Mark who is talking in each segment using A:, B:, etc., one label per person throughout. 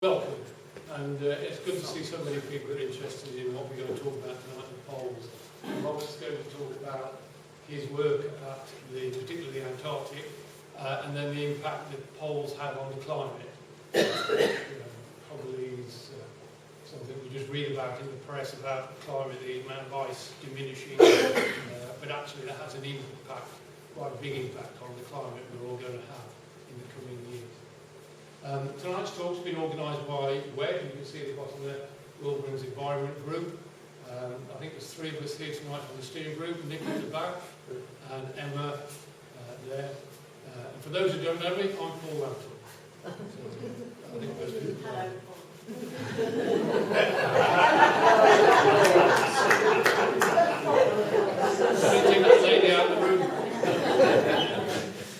A: Welcome, and it's good to see so many people that are interested in what we're going to talk about tonight, the poles. Robert's going to talk about his work at particularly the Antarctic, and then the impact that poles have on the climate. Probably is something we just read about in the press about the climate, the amount of ice diminishing, but actually that has an impact, quite a big impact on the climate we're all going to have in the coming years. Tonight's talk's been organised by WEG, you can see at the bottom there, Wilbrahams Environment Group. I think there's three of us here tonight from the steering group, Nick at the back and Emma there. And for those who don't know me, I'm Paul Lambton. I think those people
B: Hello.
A: Take that lady out of the room.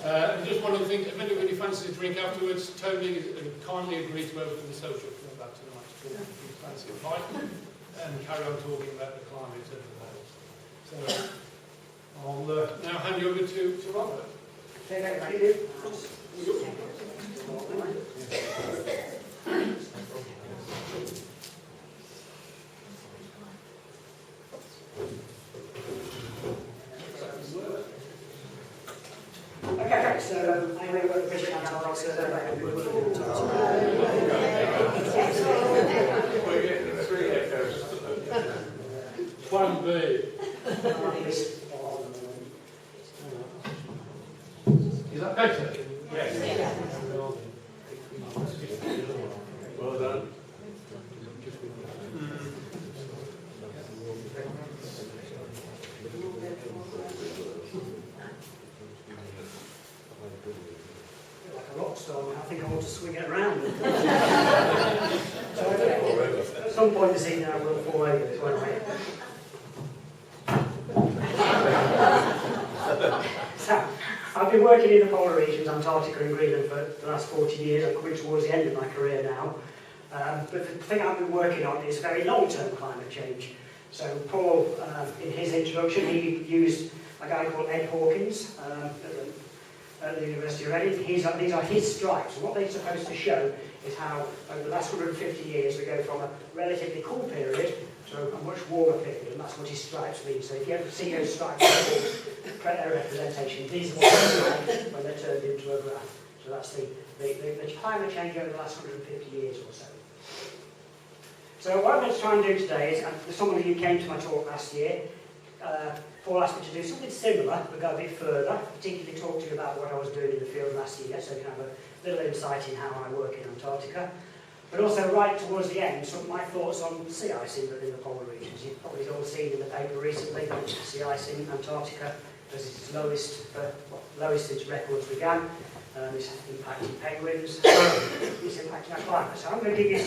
A: And just one other thing, if anybody fancies a drink afterwards, Tony kindly agreed to open the social for that tonight to talk if you fancy a pint and carry on talking about the climate of the world. So I'll now hand you over to Robert.
C: Thank you. Okay, so I'm going to work with Antarctic survey.
A: Plan B. Is that better?
B: Yes.
A: Well done.
C: Like a rock star, I think I want to swing it around. So, at some point this evening I will fall over this, won't I? So, I've been working in the polar regions, Antarctica and Greenland, for the last 40 years. I'm coming towards the end of my career now. But the thing I've been working on is very long-term climate change. So Paul, in his introduction, he used a guy called Ed Hawkins at the University of Reading. These are his stripes. And what they're supposed to show is how, over the last 150 years, we go from a relatively cool period to a much warmer period, and that's what his stripes mean. So if you ever see those stripes representation, these are what they look like when they're turned into a graph. So that's the climate change over the last 150 years or so. So what I'm going to try and do today is, for someone who came to my talk last year, Paul asked me to do something similar, but go a bit further, particularly talk to you about what I was doing in the field last year, so you can have a little insight in how I work in Antarctica. But also, right towards the end, some of my thoughts on sea ice in the polar regions. You've probably all seen in the paper recently that sea ice in Antarctica is its lowest since records began. It's impacting penguins, it's impacting our climate. So I'm going to give you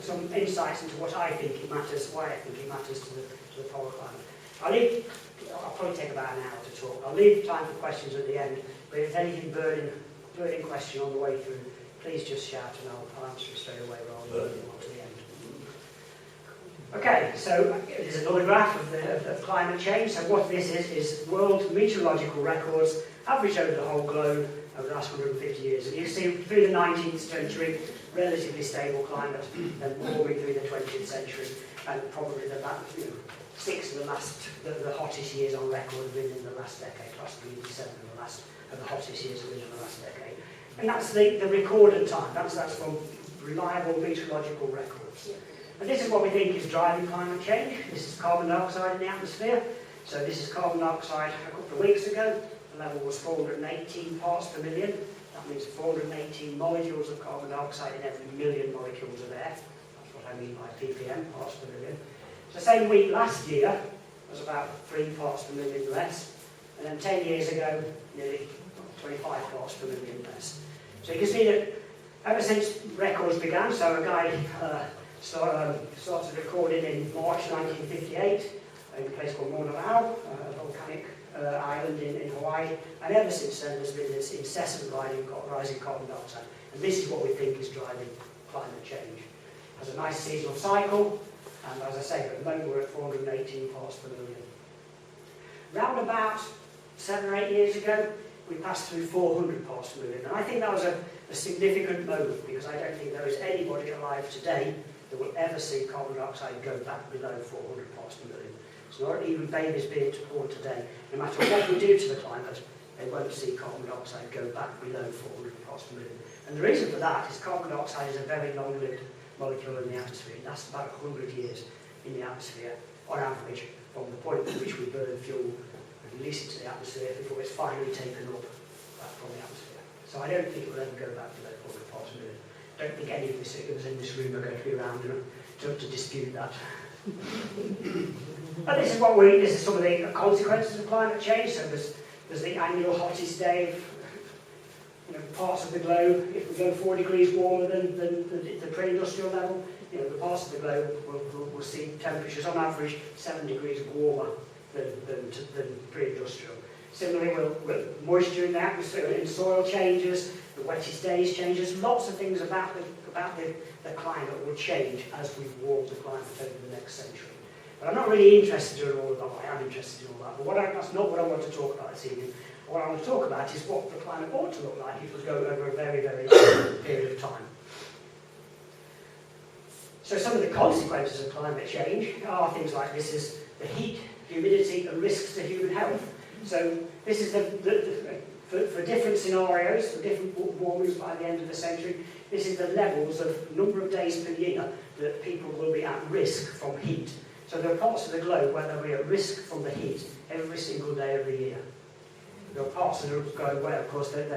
C: some insights into what I think it matters, why I think it matters to the polar climate. I'll probably take about an hour to talk. I'll leave time for questions at the end, but if there's anything burning question on the way through, please just shout and I'll answer it straight away rather than leaving on to the end. Okay, so there's another graph of climate change. So what this is world meteorological records averaged over the whole globe over the last 150 years. And you see through the 19th century, relatively stable climate, then warming through the 20th century, and probably six of the hottest years on record have been in the last decade, possibly even 7 of the hottest years have been in the last decade. And that's the recorded time. That's from reliable meteorological records. And this is what we think is driving climate change. This is carbon dioxide in the atmosphere. So this is carbon dioxide a couple of weeks ago. The level was 418 parts per million. That means 418 molecules of carbon dioxide in every million molecules of air. That's what I mean by ppm, parts per million. So the same week last year was about 3 parts per million less. And then 10 years ago, nearly 25 parts per million less. So you can see that ever since records began, so a guy started recording in March 1958 in a place called Mauna Loa, a volcanic island in Hawaii, and ever since then there's been this incessant rising carbon dioxide, and this is what we think is driving climate change. It has a nice seasonal cycle, and as I say, at the moment we're at 418 parts per million. Round about 7 or 8 years ago, we passed through 400 parts per million. And I think that was a significant moment, because I don't think there is anybody alive today that will ever see carbon dioxide go back below 400 parts per million. So not even babies being born today, no matter what we do to the climate, they won't see carbon dioxide go back below 400 parts per million. And the reason for that is carbon dioxide is a very long-lived molecule in the atmosphere. It lasts about 100 years in the atmosphere, on average, from the point at which we burn fuel and release it to the atmosphere before it's finally taken up from the atmosphere. So I don't think it will ever go back below 400 parts per million. I don't think any of the figures in this room are going to be around to dispute that. And this is some of the consequences of climate change. So there's the annual hottest day of parts of the globe. If we go 4 degrees warmer than the pre-industrial level, the parts of the globe will see temperatures on average 7 degrees warmer than pre-industrial. Similarly, moisture in the atmosphere and soil changes, the wettest days changes. Lots of things about the climate will change as we've warmed the climate over the next century. But I'm not really interested in all of that. I am interested in all that. But that's not what I want to talk about this evening. What I want to talk about is what the climate ought to look like if it was going over a very, very long period of time. So some of the consequences of climate change are things like this is the heat, humidity and risks to human health. So this is for different scenarios, for different warmings by the end of the century, this is the levels of number of days per year that people will be at risk from heat. So there are parts of the globe where they'll be at risk from the heat every single day of the year. There are parts that are going well, of course, they're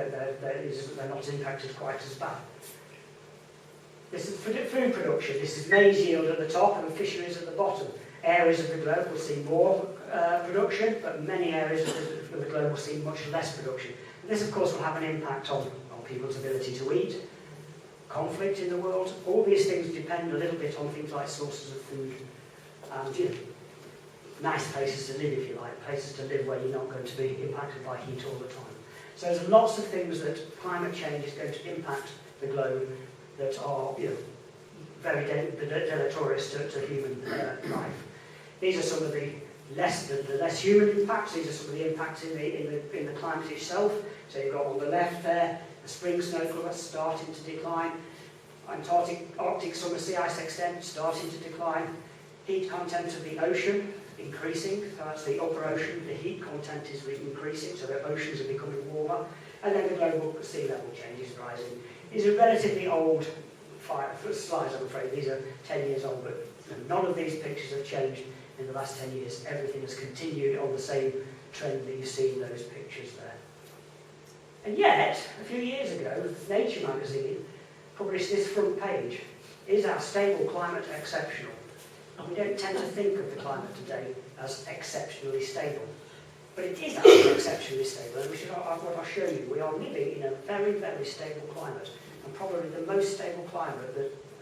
C: not impacted quite as bad. This is food production. This is maize yield at the top and fisheries at the bottom. Areas of the globe will see more production, but many areas of the globe will see much less production. And this, of course, will have an impact on people's ability to eat, conflict in the world. All these things depend a little bit on things like sources of food and nice places to live, if you like, places to live where you're not going to be impacted by heat all the time. So there's lots of things that climate change is going to impact the globe that are very deleterious to human life. These are some of the less human impacts. These are some of the impacts in the climate itself. So you've got on the left there the spring snowfall that's starting to decline, Arctic summer sea ice extent starting to decline, heat content of the ocean increasing. So that's the upper ocean. The heat content is increasing, so the oceans are becoming warmer, and then the global sea level change is rising. These are relatively old slides, I'm afraid. These are 10 years old, but none of these pictures have changed in the last 10 years. Everything has continued on the same trend that you see in those pictures there. And yet, a few years ago, Nature magazine published this front page. Is our stable climate exceptional? And we don't tend to think of the climate today as exceptionally stable. But it is actually exceptionally stable, and which is what I'll show you. We are living in a very, very stable climate, and probably the most stable climate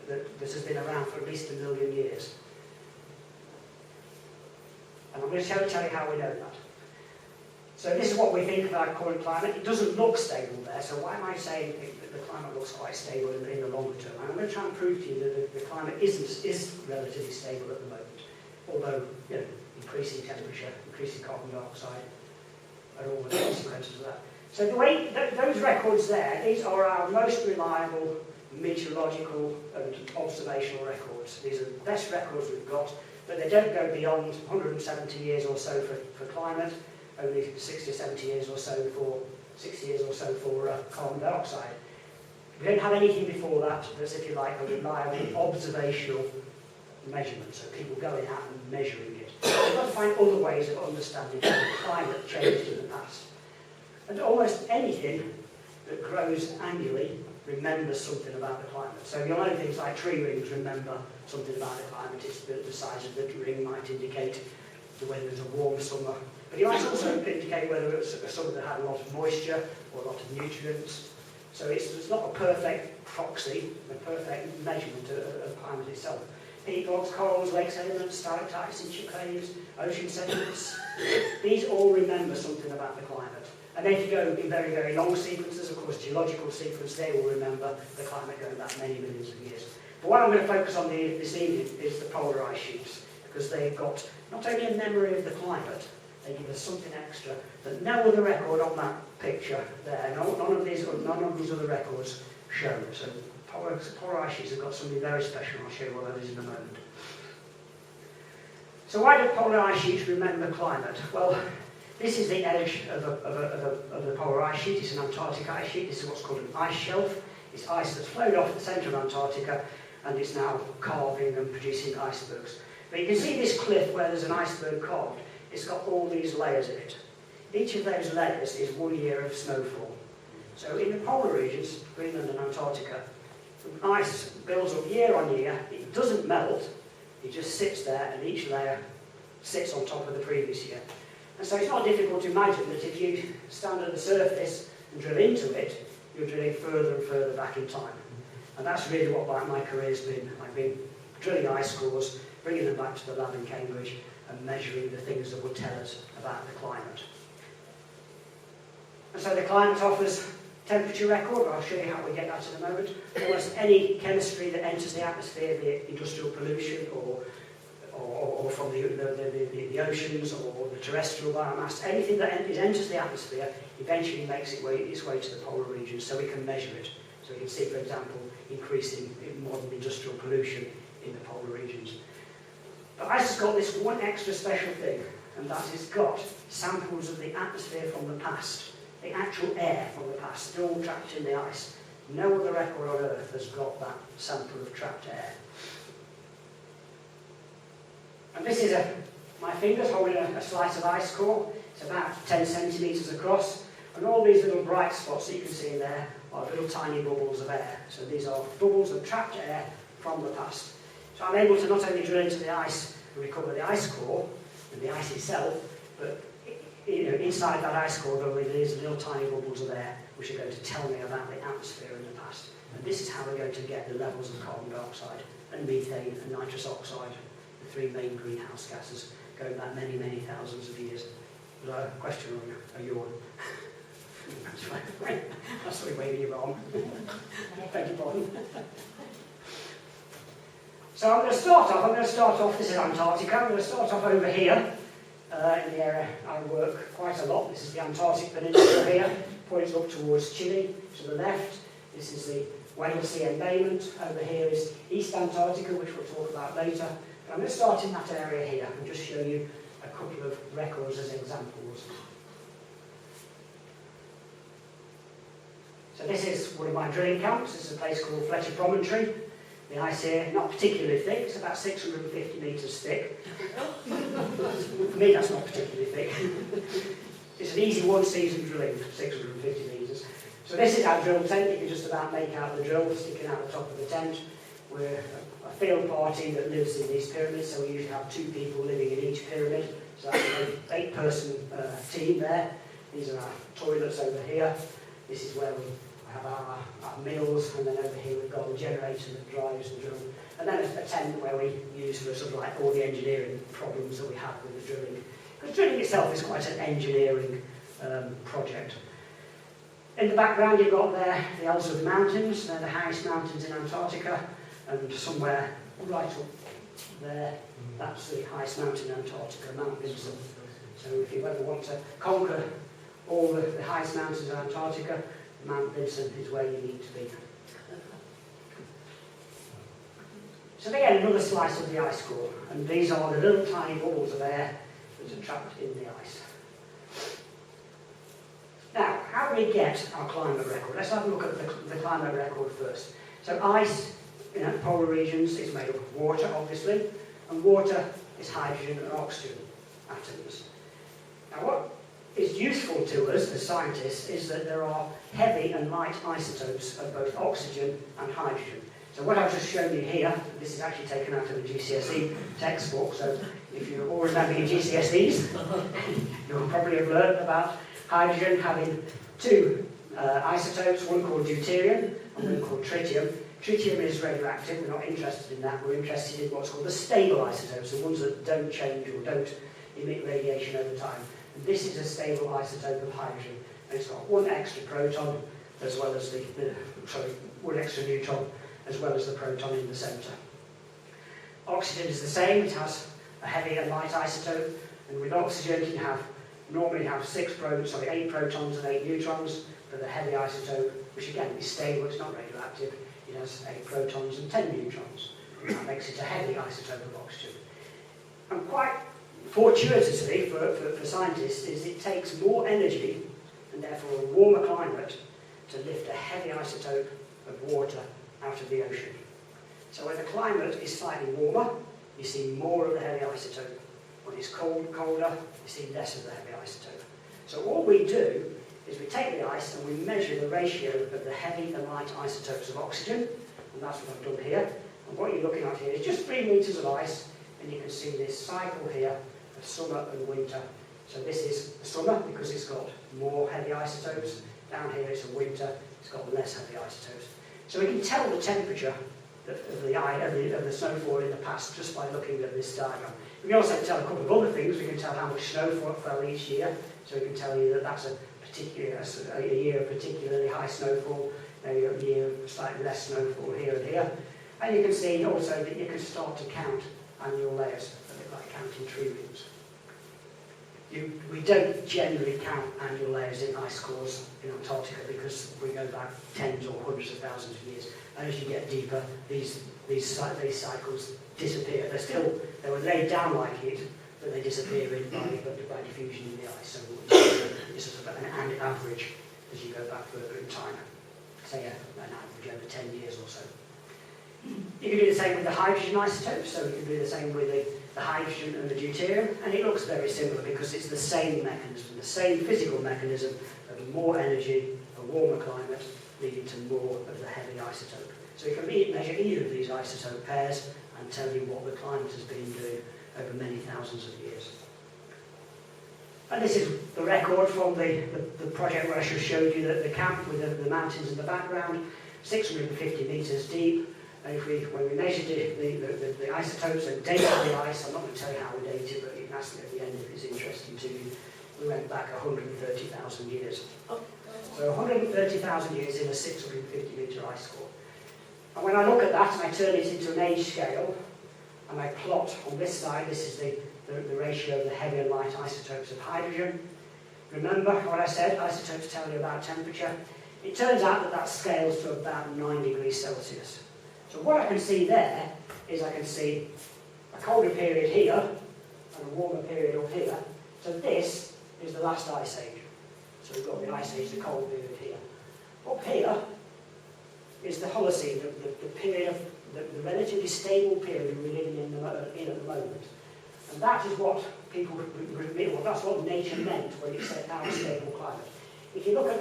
C: that has been around for at least 1 million years. And I'm going to tell you how we know that. So this is what we think of our current climate. It doesn't look stable there, so why am I saying that the climate looks quite stable in the longer term? And I'm going to try and prove to you that the climate is relatively stable at the moment, although increasing temperature, increasing carbon dioxide, and all the consequences of that. So the way those records there, these are our most reliable meteorological and observational records. These are the best records we've got, but they don't go beyond 170 years or so for climate, only 60 or 70 years or so for carbon dioxide. We don't have anything before that that's, if you like, a reliable observational measurement, so people going out and measuring it. We've got to find other ways of understanding how the climate changed in the past. And almost anything that grows annually remembers something about the climate. So you'll know things like tree rings remember something about the climate. It's the size of the ring might indicate whether there's a warm summer. But it might also indicate whether it's a summer that had a lot of moisture or a lot of nutrients. So it's not a perfect proxy, a perfect measurement of climate itself. Peat bogs, corals, lake sediments, stalactites, caves, ocean sediments, these all remember something about the climate. And then if you go in very, very long sequences, of course, geological sequence, they will remember the climate going back many millions of years. But what I'm going to focus on this evening is the polar ice sheets, because they've got not only a memory of the climate, They give us something extra that no other record on that picture there, none of these other records show. So polar ice sheets have got something very special. I'll show you what that is in a moment. So why do polar ice sheets remember climate? Well, this is the edge of the polar ice sheet. It's an Antarctic ice sheet. This is what's called an ice shelf. It's ice that's flowed off the centre of Antarctica and it's now carving and producing icebergs. But you can see this cliff where there's an iceberg carved. It's got all these layers in it. Each of those layers is 1 year of snowfall. So in the polar regions, Greenland and Antarctica, the ice builds up year on year. It doesn't melt. It just sits there and each layer sits on top of the previous year. And so it's not difficult to imagine that if you stand at the surface and drill into it, you're drilling further and further back in time. And that's really what my career's been. I've been drilling ice cores, bringing them back to the lab in Cambridge and measuring the things that would tell us about the climate. And so the climate offers temperature record. I'll show you how we get that in a moment. Almost any chemistry that enters the atmosphere, be it industrial pollution or from the oceans or the terrestrial biomass, anything that enters the atmosphere eventually makes its way to the polar regions, so we can measure it. So we can see, for example, increasing modern industrial pollution in the polar regions. But ice has got this one extra special thing, and that is got samples of the atmosphere from the past, the actual air from the past, still trapped in the ice. No other record on Earth has got that sample of trapped air. And this is my fingers holding a slice of ice core. It's about 10 centimetres across. And all these little bright spots that you can see in there are little tiny bubbles of air. So these are bubbles of trapped air from the past. So I'm able to not only drill into the ice and recover the ice core and the ice itself, but inside that ice core there are these little tiny bubbles of air which are going to tell me about the atmosphere in the past. And this is how we're going to get the levels of carbon dioxide and methane and nitrous oxide, the three main greenhouse gases, going back many, many thousands of years. Was that a question or a yawn? That's the way you're wrong. Beg your pardon. So I'm going to start off, this is Antarctica, I'm going to start off over here, in the area I work quite a lot. This is the Antarctic Peninsula here, points up towards Chile to the left. This is the Weddell Sea embayment. Over here is East Antarctica, which we'll talk about later. But I'm going to start in that area here and just show you a couple of records as examples. So this is one of my drilling camps. This is a place called Fletcher Promontory. The ice here, not particularly thick, it's about 650 metres thick. For me, that's not particularly thick. It's an easy one-season drilling, 650 metres. So this is our drill tent. You can just about make out the drill sticking out the top of the tent. We're a field party that lives in these pyramids, so we usually have 2 people living in each pyramid. So that's an 8-person team there. These are our toilets over here. This is where we have our meals, and then over here we've got the generator that drives the drill. And then a tent where we use for sort of like all the engineering problems that we have with the drilling. Because drilling itself is quite an engineering project. In the background you've got there the Ellsworth Mountains. They're the highest mountains in Antarctica, and somewhere right up there, that's the highest mountain in Antarctica, Mount Vinson. So if you ever want to conquer all the highest mountains in Antarctica, Mount Vinson is where you need to be. So again, another slice of the ice core, and these are the little tiny balls of air that are trapped in the ice. Now, how do we get our climate record? Let's have a look at the climate record first. So ice in polar regions is made of water, obviously, and water is hydrogen and oxygen atoms. Now, what is useful to us as scientists is that there are heavy and light isotopes of both oxygen and hydrogen. So what I've just shown you here, this is actually taken out of a GCSE textbook, so if you all remember your GCSEs, you'll probably have learned about hydrogen having 2 isotopes, one called deuterium and one called tritium. Tritium is radioactive, we're not interested in that, we're interested in what's called the stable isotopes, the ones that don't change or don't emit radiation over time. And this is a stable isotope of hydrogen, and it's got 1 extra proton as well as one extra neutron as well as the proton in the centre. Oxygen is the same, it has a heavy and light isotope, And with oxygen, you normally have 8 protons and 8 neutrons. For the heavy isotope, which again is stable, it's not radioactive, it has 8 protons and 10 neutrons. And that makes it a heavy isotope of oxygen. And quite fortuitously for scientists, is it takes more energy and therefore a warmer climate to lift a heavy isotope of water out of the ocean. So when the climate is slightly warmer, you see more of the heavy isotope. When it's colder, you see less of the heavy isotope. So all we do is we take the ice and we measure the ratio of the heavy and light isotopes of oxygen, and that's what I've done here. And what you're looking at here is just 3 meters of ice, and you can see this cycle here of summer and winter. So this is summer because it's got more heavy isotopes. Down here it's a winter, it's got less heavy isotopes. So we can tell the temperature of the snowfall in the past just by looking at this diagram. We can also tell a couple of other things. We can tell how much snow fell each year, so we can tell you that that's a year of particularly high snowfall, a year of slightly less snowfall here and here. And you can see also that you can start to count annual layers, a bit like counting tree rings. We don't generally count annual layers in ice cores in Antarctica because we go back tens or hundreds of thousands of years. And as you get deeper, these cycles disappear. They were laid down like it, but they disappear by diffusion in the ice. So it's sort of an average as you go back further in time. Say an average over 10 years or so. You can do the same with the hydrogen isotopes, so you can do the same with the hydrogen and the deuterium, and it looks very similar because it's the same mechanism, the same physical mechanism of more energy, a warmer climate, leading to more of the heavy isotope. So you can measure either of these isotope pairs and tell you what the climate has been doing over many thousands of years. And this is the record from the project where I just showed you the camp with the mountains in the background, 650 metres deep. And when we measured the isotopes and dated the ice, I'm not going to tell you how we dated it, but you can ask me at the end if it's interesting to you. We went back 130,000 years. So 130,000 years in a 650 metre ice core. And when I look at that and I turn it into an age scale, and I plot on this side, this is the ratio of the heavy and light isotopes of hydrogen. Remember what I said, isotopes tell you about temperature. It turns out that scales to about 9 degrees Celsius. So what I can see there is I can see a colder period here and a warmer period up here. So this is the last ice age. So we've got the ice age, the cold period here. Up here is the Holocene, the period of the relatively stable period we're living in at the moment. And that is what that's what nature meant when it said our stable climate. If you look at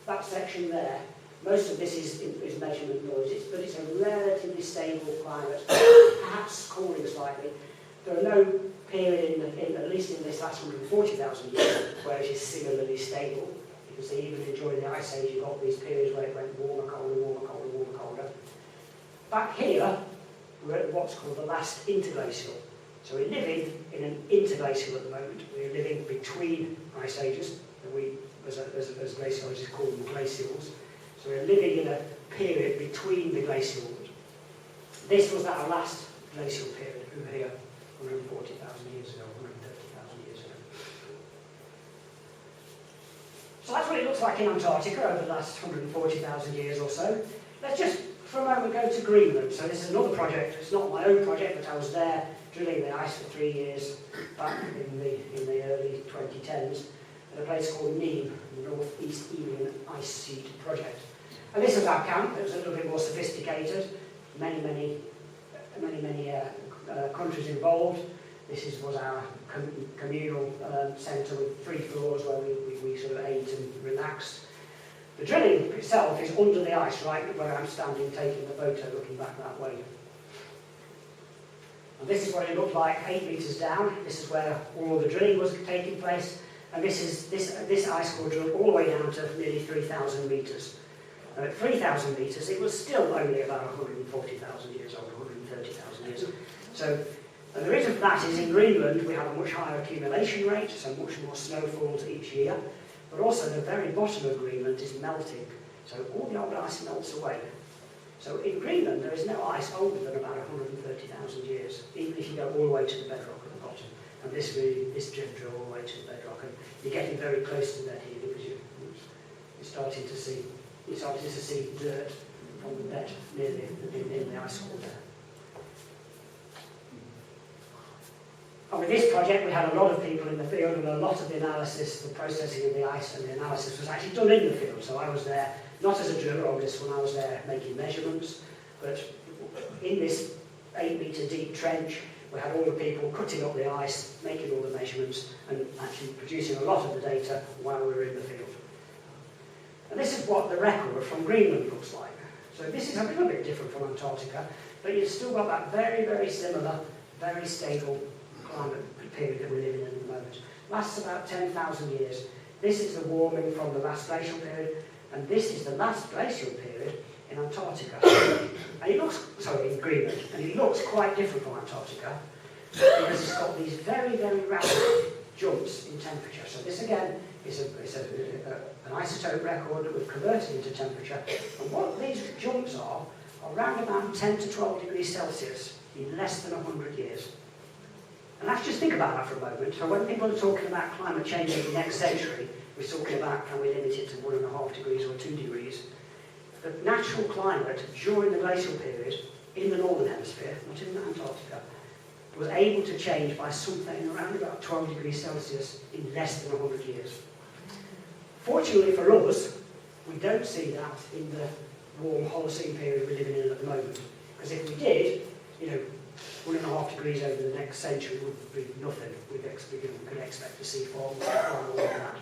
C: that section there, most of this is measurement noise, but it's a relatively stable climate, perhaps cooling slightly. There are no period, at least in this last 140,000 years, where it is similarly stable. You can see even during the Ice Age, you've got these periods where it went warmer, colder, warmer, colder, warmer, colder. Back here, we're at what's called the last interglacial. So we're living in an interglacial at the moment. We're living between ice ages, and we, as glaciologists call them glacials. So we're living in a period between the glacials. This was our last glacial period over here, 140,000 years ago, 130,000 years ago. So that's what it looks like in Antarctica over the last 140,000 years or so. Let's just, for a moment, go to Greenland. So this is another project. It's not my own project, but I was there drilling the ice for 3 years back in the early 2010s at a place called Nîmes, the North East Evian Ice Sheet Project. And this is our camp. It was a little bit more sophisticated. Many countries involved. This was our communal centre with 3 floors where we sort of ate and relaxed. The drilling itself is under the ice, right where I'm standing taking the photo looking back that way. And this is what it looked like 8 metres down. This is where all the drilling was taking place. And this ice core drilled all the way down to nearly 3,000 metres. At 3,000 metres, it was still only about 140,000 years old, 130,000 years old. So, and the reason for that is in Greenland we have a much higher accumulation rate, so much more snow falls each year. But also the very bottom of Greenland is melting, so all the old ice melts away. So in Greenland there is no ice older than about 130,000 years, even if you go all the way to the bedrock at the bottom. And this drill all the way to the bedrock, and you're getting very close to the bed here because you're starting to see dirt from the bed near the ice wall there. And with this project, we had a lot of people in the field, and a lot of the analysis, the processing of the ice and the analysis was actually done in the field. So I was there, not as a driller on this one, I was there making measurements, but in this 8-metre deep trench, we had all the people cutting up the ice, making all the measurements, and actually producing a lot of the data while we were in the field. And this is what the record from Greenland looks like. So this is a little bit different from Antarctica, but you've still got that very, very similar, very stable climate period that we're living in at the moment. Lasts about 10,000 years. This is the warming from the last glacial period, and this is the last glacial period in Antarctica. And it looks, in Greenland, and it looks quite different from Antarctica because it's got these very, very rapid jumps in temperature. So this again is an isotope record that we've converted into temperature, and what these jumps are around about 10 to 12 degrees Celsius in less than 100 years. And let's just think about that for a moment. So when people are talking about climate change in the next century, we're talking about can we limit it to 1.5 degrees or 2 degrees. The natural climate during the glacial period in the northern hemisphere, not in Antarctica, was able to change by something around about 12 degrees Celsius in less than 100 years. Fortunately for us, we don't see that in the warm Holocene period we're living in at the moment. Because if we did, 1.5 degrees over the next century would be nothing. We could expect to see far more than that.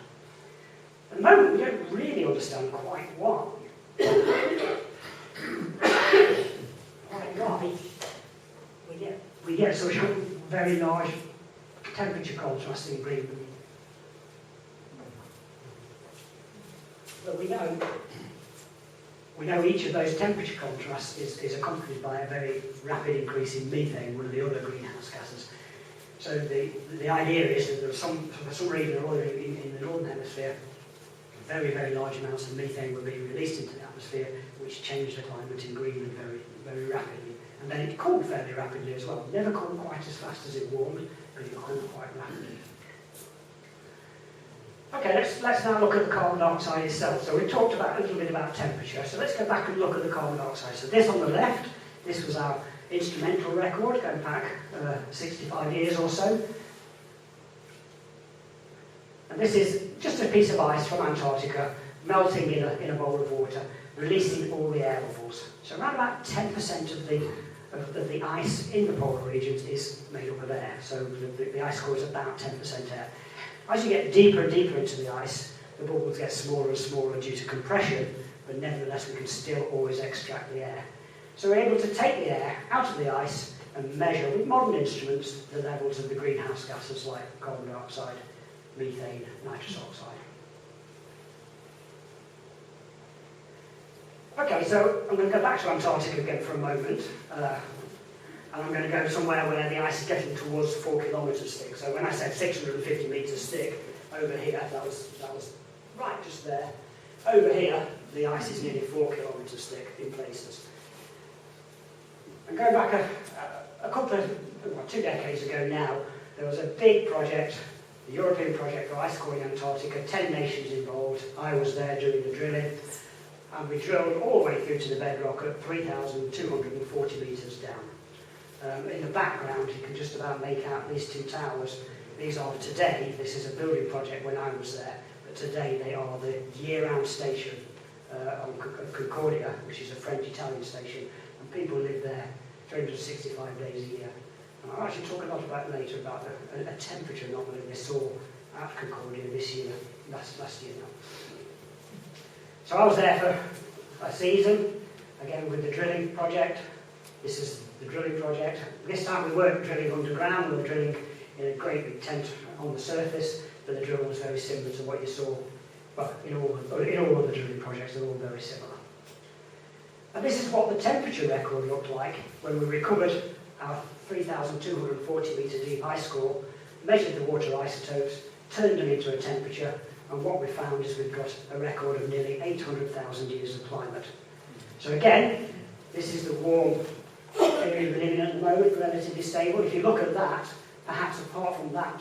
C: At the moment, we don't really understand quite why. We get such a very large temperature contrast in Greenland. But we know each of those temperature contrasts is accompanied by a very rapid increase in methane, one of the other greenhouse gases. So the idea is that for some reason or other in the northern hemisphere, very, very large amounts of methane were being released into the atmosphere, which changed the climate in Greenland very, very rapidly. And then it cooled fairly rapidly as well. Never cooled quite as fast as it warmed, but it cooled quite rapidly. Okay, let's now look at the carbon dioxide itself. So we talked a little bit about temperature, so let's go back and look at the carbon dioxide. So this on the left, this was our instrumental record going back 65 years or so. And this is just a piece of ice from Antarctica melting in a bowl of water, releasing all the air bubbles. So around about 10% of the ice in the polar regions is made up of air. So the ice core is about 10% air. As you get deeper and deeper into the ice, the bubbles get smaller and smaller due to compression, but nevertheless we can still always extract the air. So we're able to take the air out of the ice and measure with modern instruments the levels of the greenhouse gases like carbon dioxide, methane, nitrous oxide. Okay, so I'm going to go back to Antarctica again for a moment, and I'm going to go somewhere where the ice is getting towards 4 kilometres thick. So when I said 650 metres thick, over here, that was right just there. Over here, the ice is nearly 4 kilometres thick in places. And going back a couple of, 2 decades ago now, there was a big project, the European project for ice core in Antarctica, 10 nations involved. I was there during the drilling, and we drilled all the way through to the bedrock at 3,240 metres down. In the background, you can just about make out these two towers. These are today, this is a building project when I was there, but today they are the year-round station of Concordia, which is a French-Italian station, and people live there 365 days a year. And I'll actually talk a lot about later about a temperature anomaly we saw at Concordia this year, last year now. So I was there for a season, again with the drilling project. This is the drilling project. This time we weren't drilling underground, we were drilling in a great big tent on the surface, but the drill was very similar to what you saw, well, in all of the drilling projects, they're all very similar. And this is what the temperature record looked like when we recovered our 3,240 metre deep ice core, measured the water isotopes, turned them into a temperature, and what we found is we've got a record of nearly 800,000 years of climate. So again, this is the warm period we're living in at the moment, relatively stable. If you look at that, perhaps apart from that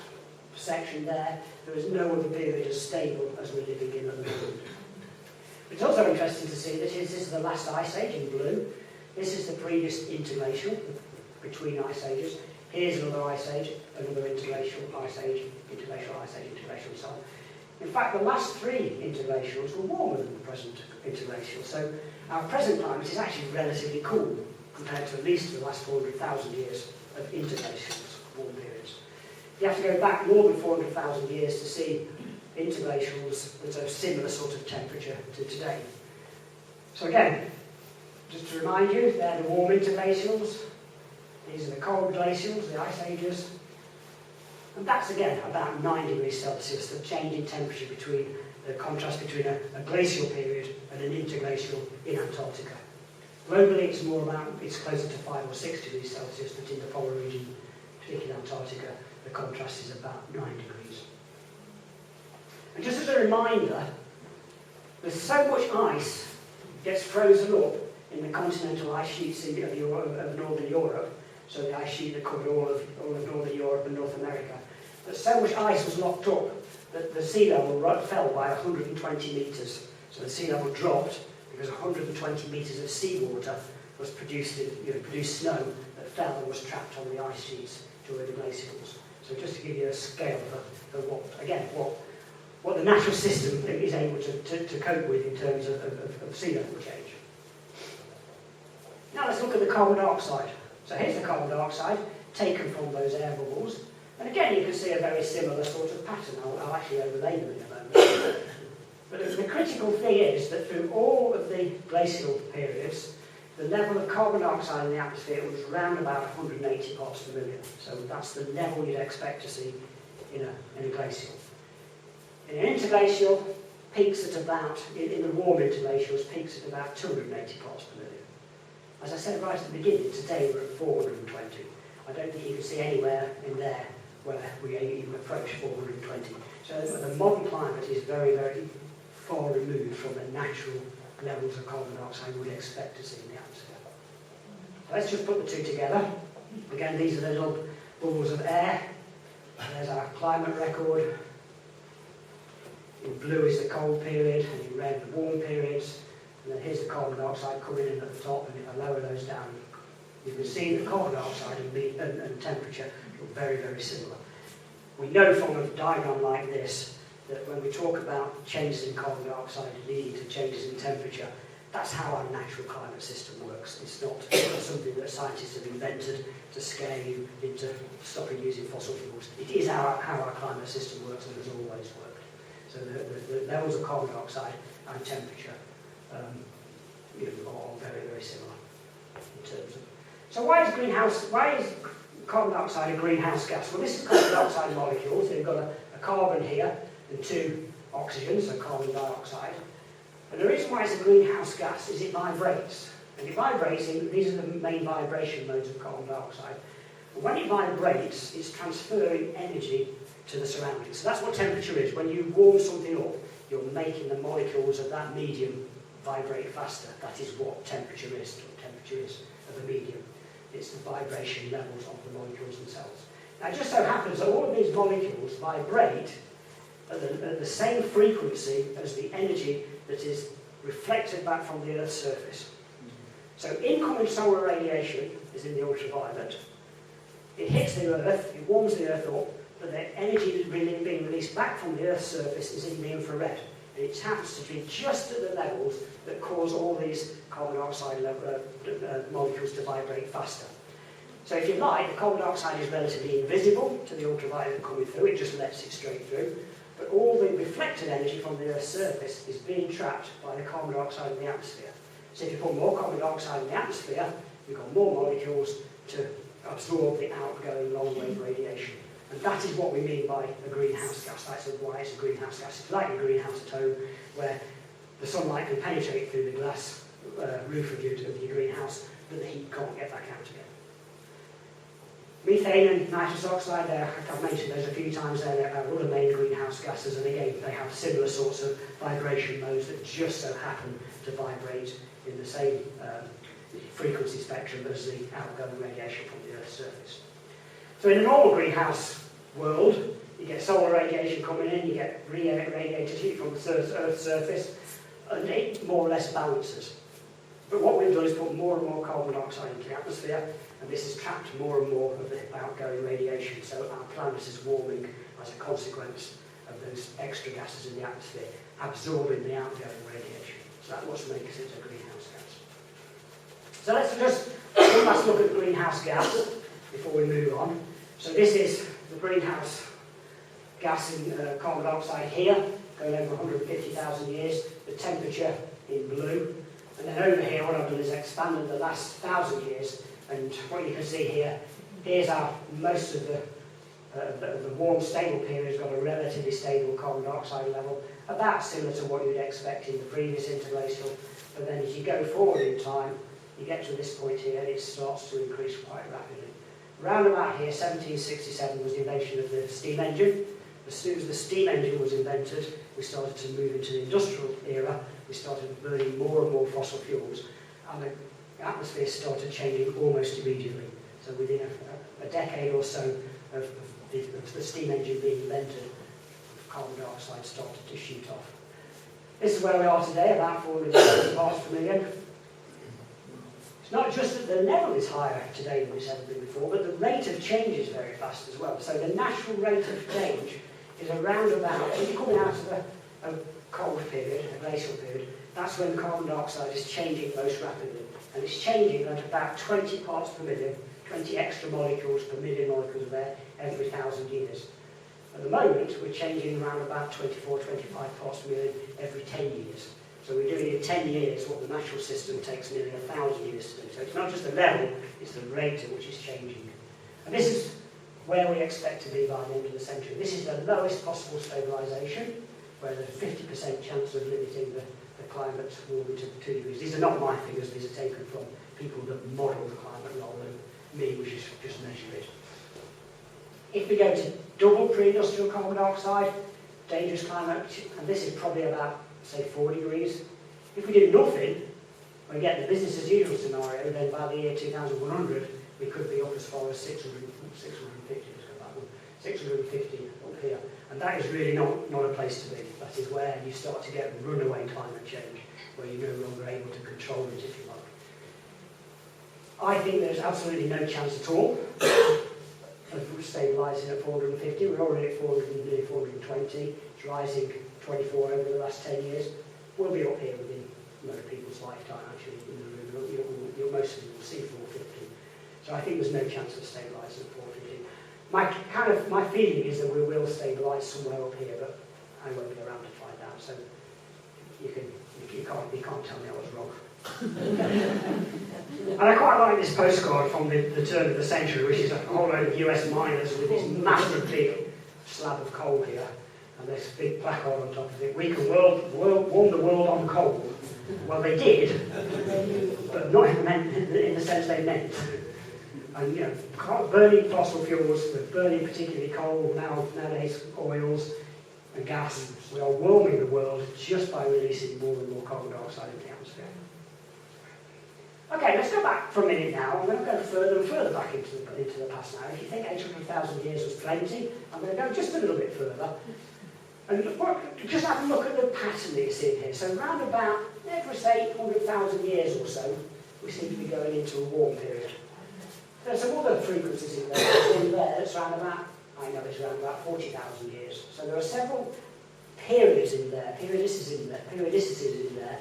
C: section there is no other period as stable as we're living in at the moment. It's also interesting to see that this is the last ice age in blue. This is the previous interglacial, between ice ages. Here's another ice age, another interglacial ice age, interglacial ice age, interglacial and so on. In fact, the last three interglacials were warmer than the present interglacial. So our present climate is actually relatively cool compared to at least the last 400,000 years of interglacials, warm periods. You have to go back more than 400,000 years to see interglacials that are similar sort of temperature to today. So again, just to remind you, they're the warm interglacials. These are the cold glacials, the ice ages. And that's again about 9 degrees Celsius, the change in temperature between the contrast between a glacial period and an interglacial in Antarctica. Globally, it's closer to 5 or 6 degrees Celsius, but in the polar region, particularly Antarctica, the contrast is about 9 degrees. And just as a reminder, there's so much ice gets frozen up in the continental ice sheets of northern Europe, so the ice sheet that covered all of northern Europe and North America, that so much ice was locked up that the sea level fell by 120 metres. So the sea level dropped because 120 metres of seawater was produced snow that fell and was trapped on the ice sheets during the glacials. So just to give you a scale of what the natural system is able to cope with in terms of sea level change. Now let's look at the carbon dioxide. So here's the carbon dioxide taken from those air bubbles. And again, you can see a very similar sort of pattern. I'll actually overlay them in a moment. But the critical thing is that through all of the glacial periods, the level of carbon dioxide in the atmosphere was around about 180 parts per million. So that's the level you'd expect to see in a glacial. In an interglacial, peaks at about, in the warm interglacials, peaks at about 280 parts per million. As I said right at the beginning, today we're at 420. I don't think you can see anywhere in there where we even approach 420. So the modern climate is very, very far removed from the natural levels of carbon dioxide we would expect to see in the atmosphere. Let's just put the two together. Again, these are the little bubbles of air. There's our climate record. In blue is the cold period, and in red the warm periods. And then here's the carbon dioxide coming in at the top, and if I lower those down, you can see the carbon dioxide and temperature look very, very similar. We know from a diagram like this that when we talk about changes in carbon dioxide leading to changes in temperature, that's how our natural climate system works. It's not something that scientists have invented to scare you into stopping using fossil fuels. It is how our climate system works and has always worked. So the levels of carbon dioxide and temperature are very, very similar in terms of. So why is carbon dioxide a greenhouse gas? Well, this is carbon dioxide molecules. They've got a carbon here and two oxygens, so carbon dioxide. And the reason why it's a greenhouse gas is it vibrates. And it vibrates, these are the main vibration modes of carbon dioxide. And when it vibrates, it's transferring energy to the surroundings. So that's what temperature is. When you warm something up, you're making the molecules of that medium vibrate faster. That is what temperature is. What temperature is of the medium. It's the vibration levels of the molecules themselves. Now it just so happens that all of these molecules vibrate at the same frequency as the energy that is reflected back from the Earth's surface. So incoming solar radiation is in the ultraviolet. It hits the Earth, it warms the Earth up, but the energy that's being released back from the Earth's surface is in the infrared. And it happens to be just at the levels that cause all these carbon dioxide molecules to vibrate faster. So if you like, the carbon dioxide is relatively invisible to the ultraviolet coming through, it just lets it straight through. But all the reflected energy from the Earth's surface is being trapped by the carbon dioxide in the atmosphere. So if you put more carbon dioxide in the atmosphere, you've got more molecules to absorb the outgoing long-wave radiation. And that is what we mean by a greenhouse gas. That's why it's a greenhouse gas. It's like a greenhouse at home, where the sunlight can penetrate through the glass roof of your greenhouse, but the heat can't get back out again. Methane and nitrous oxide, I've mentioned those a few times there, they're other main greenhouse gases, and again, they have similar sorts of vibration modes that just so happen to vibrate in the same frequency spectrum as the outgoing radiation from the Earth's surface. So in a normal greenhouse world, you get solar radiation coming in, you get radiated heat from the Earth's surface, and it more or less balances. But what we've done is put more and more carbon dioxide into the atmosphere, and this has trapped more and more of the outgoing radiation, so our planet is warming as a consequence of those extra gases in the atmosphere, absorbing the outgoing radiation. So that's what makes it a greenhouse gas. So let's just one last look at the greenhouse gas before we move on. So this is the greenhouse gas in carbon dioxide here, going over 150,000 years, the temperature in blue. And then over here, what I've done is expanded the last 1,000 years, and what you can see here, here's our most of the warm, stable period has got a relatively stable carbon dioxide level, about similar to what you'd expect in the previous interglacial. But then as you go forward in time, you get to this point here, and it starts to increase quite rapidly. Round about here, 1767 was the invention of the steam engine. As soon as the steam engine was invented, we started to move into the industrial era. We started burning more and more fossil fuels, and the atmosphere started changing almost immediately. So within a decade or so of the steam engine being invented, carbon dioxide started to shoot off. This is where we are today, about 400 parts per million. It's not just that the level is higher today than it's ever been before, but the rate of change is very fast as well. So the natural rate of change is around about, if you're coming out of a cold period, a glacial period, that's when carbon dioxide is changing most rapidly. And it's changing at about 20 parts per million, 20 extra molecules per million molecules of air every 1,000 years. At the moment, we're changing around about 24, 25 parts per million every 10 years. So we're doing in 10 years what the natural system takes nearly 1,000 years to do. So it's not just the level, it's the rate at which it's changing. And this is where we expect to be by the end of the century. This is the lowest possible stabilisation, where there's a 50% chance of limiting the climate warming to 2 degrees. These are not my figures, these are taken from people that model the climate rather than me, which is just measure it. If we go to double pre-industrial carbon dioxide, dangerous climate, and this is probably about, say, 4 degrees. If we do nothing, we get the business as usual scenario, then by the year 2100, we could be up as far as 650 up here. And that is really not a place to be. That is where you start to get runaway climate change, where you're no longer able to control it, if you like. I think there's absolutely no chance at all of stabilising at 450. We're already at 400, nearly 420. It's rising 24 over the last 10 years. We'll be up here within most people's lifetime, actually, in the room. Most of you will see 450. So I think there's no chance of stabilising at 450. My feeling is that we will stabilise somewhere up here, but I won't be around to find out. So you can't tell me I was wrong. And I quite like this postcard from the turn of the century, which is a whole load of US miners with this massive big slab of coal here, and this big placard on top of it. We can warm the world on coal. Well, they did, but not in the sense they meant. And burning fossil fuels, burning particularly coal, nowadays oils and gas, we are warming the world just by releasing more and more carbon dioxide into the atmosphere. Okay, let's go back for a minute now. I'm going to go further and further back into the past now. If you think 800,000 years was plenty, I'm going to go just a little bit further. And just have a look at the pattern that you see here. So around about, every say 100,000 years or so, we seem to be going into a warm period. There's some other frequencies in there. It's around about, I know it's around about 40,000 years. So there are several periods in there, periodicities in there,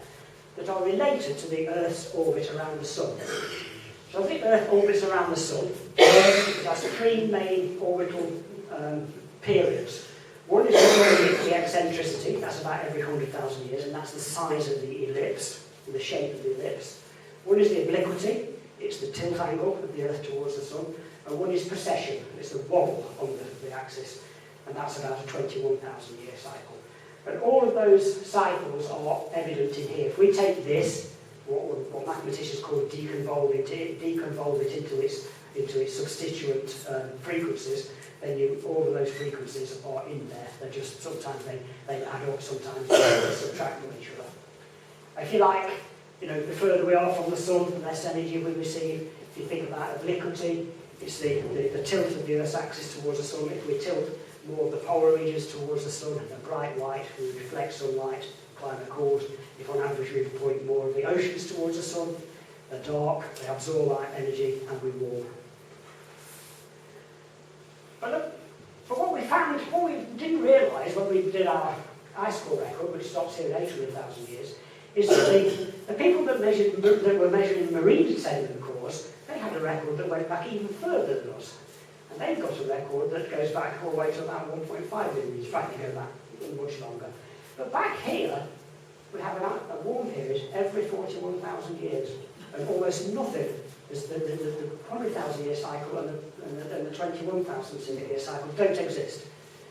C: that are related to the Earth's orbit around the Sun. So the Earth orbits around the Sun. That's three main orbital periods. One is the eccentricity, that's about every 100,000 years, and that's the size of the ellipse, the shape of the ellipse. One is the obliquity, it's the tilt angle of the Earth towards the Sun. And one is precession, it's the wobble on the axis, and that's about a 21,000 year cycle. And all of those cycles are evident in here. If we take this, what mathematicians call deconvolve it into its substituent frequencies, then all of those frequencies are in there. They're just, sometimes they add up, sometimes they subtract from each other. If you like, the further we are from the Sun, the less energy we receive. If you think about obliquity, It's the tilt of the Earth's axis towards the sun. If we tilt more of the polar regions towards the sun, the bright white, we reflect sunlight, climate cools. If on average we point more of the oceans towards the sun, they're dark, they absorb light energy, and we warm. But what we found, what we didn't realise when we did our ice core record, which stops here at 800,000 years, is that the people that were measuring marine sediment cores, they had a record that went back even further than us. And they've got a record that goes back all the way to about 1.5 million years. In fact, they go back much longer. But back here, we have a warm period every 41,000 years, and almost nothing. There's the 100,000 year cycle and the 21,000 year cycle don't exist.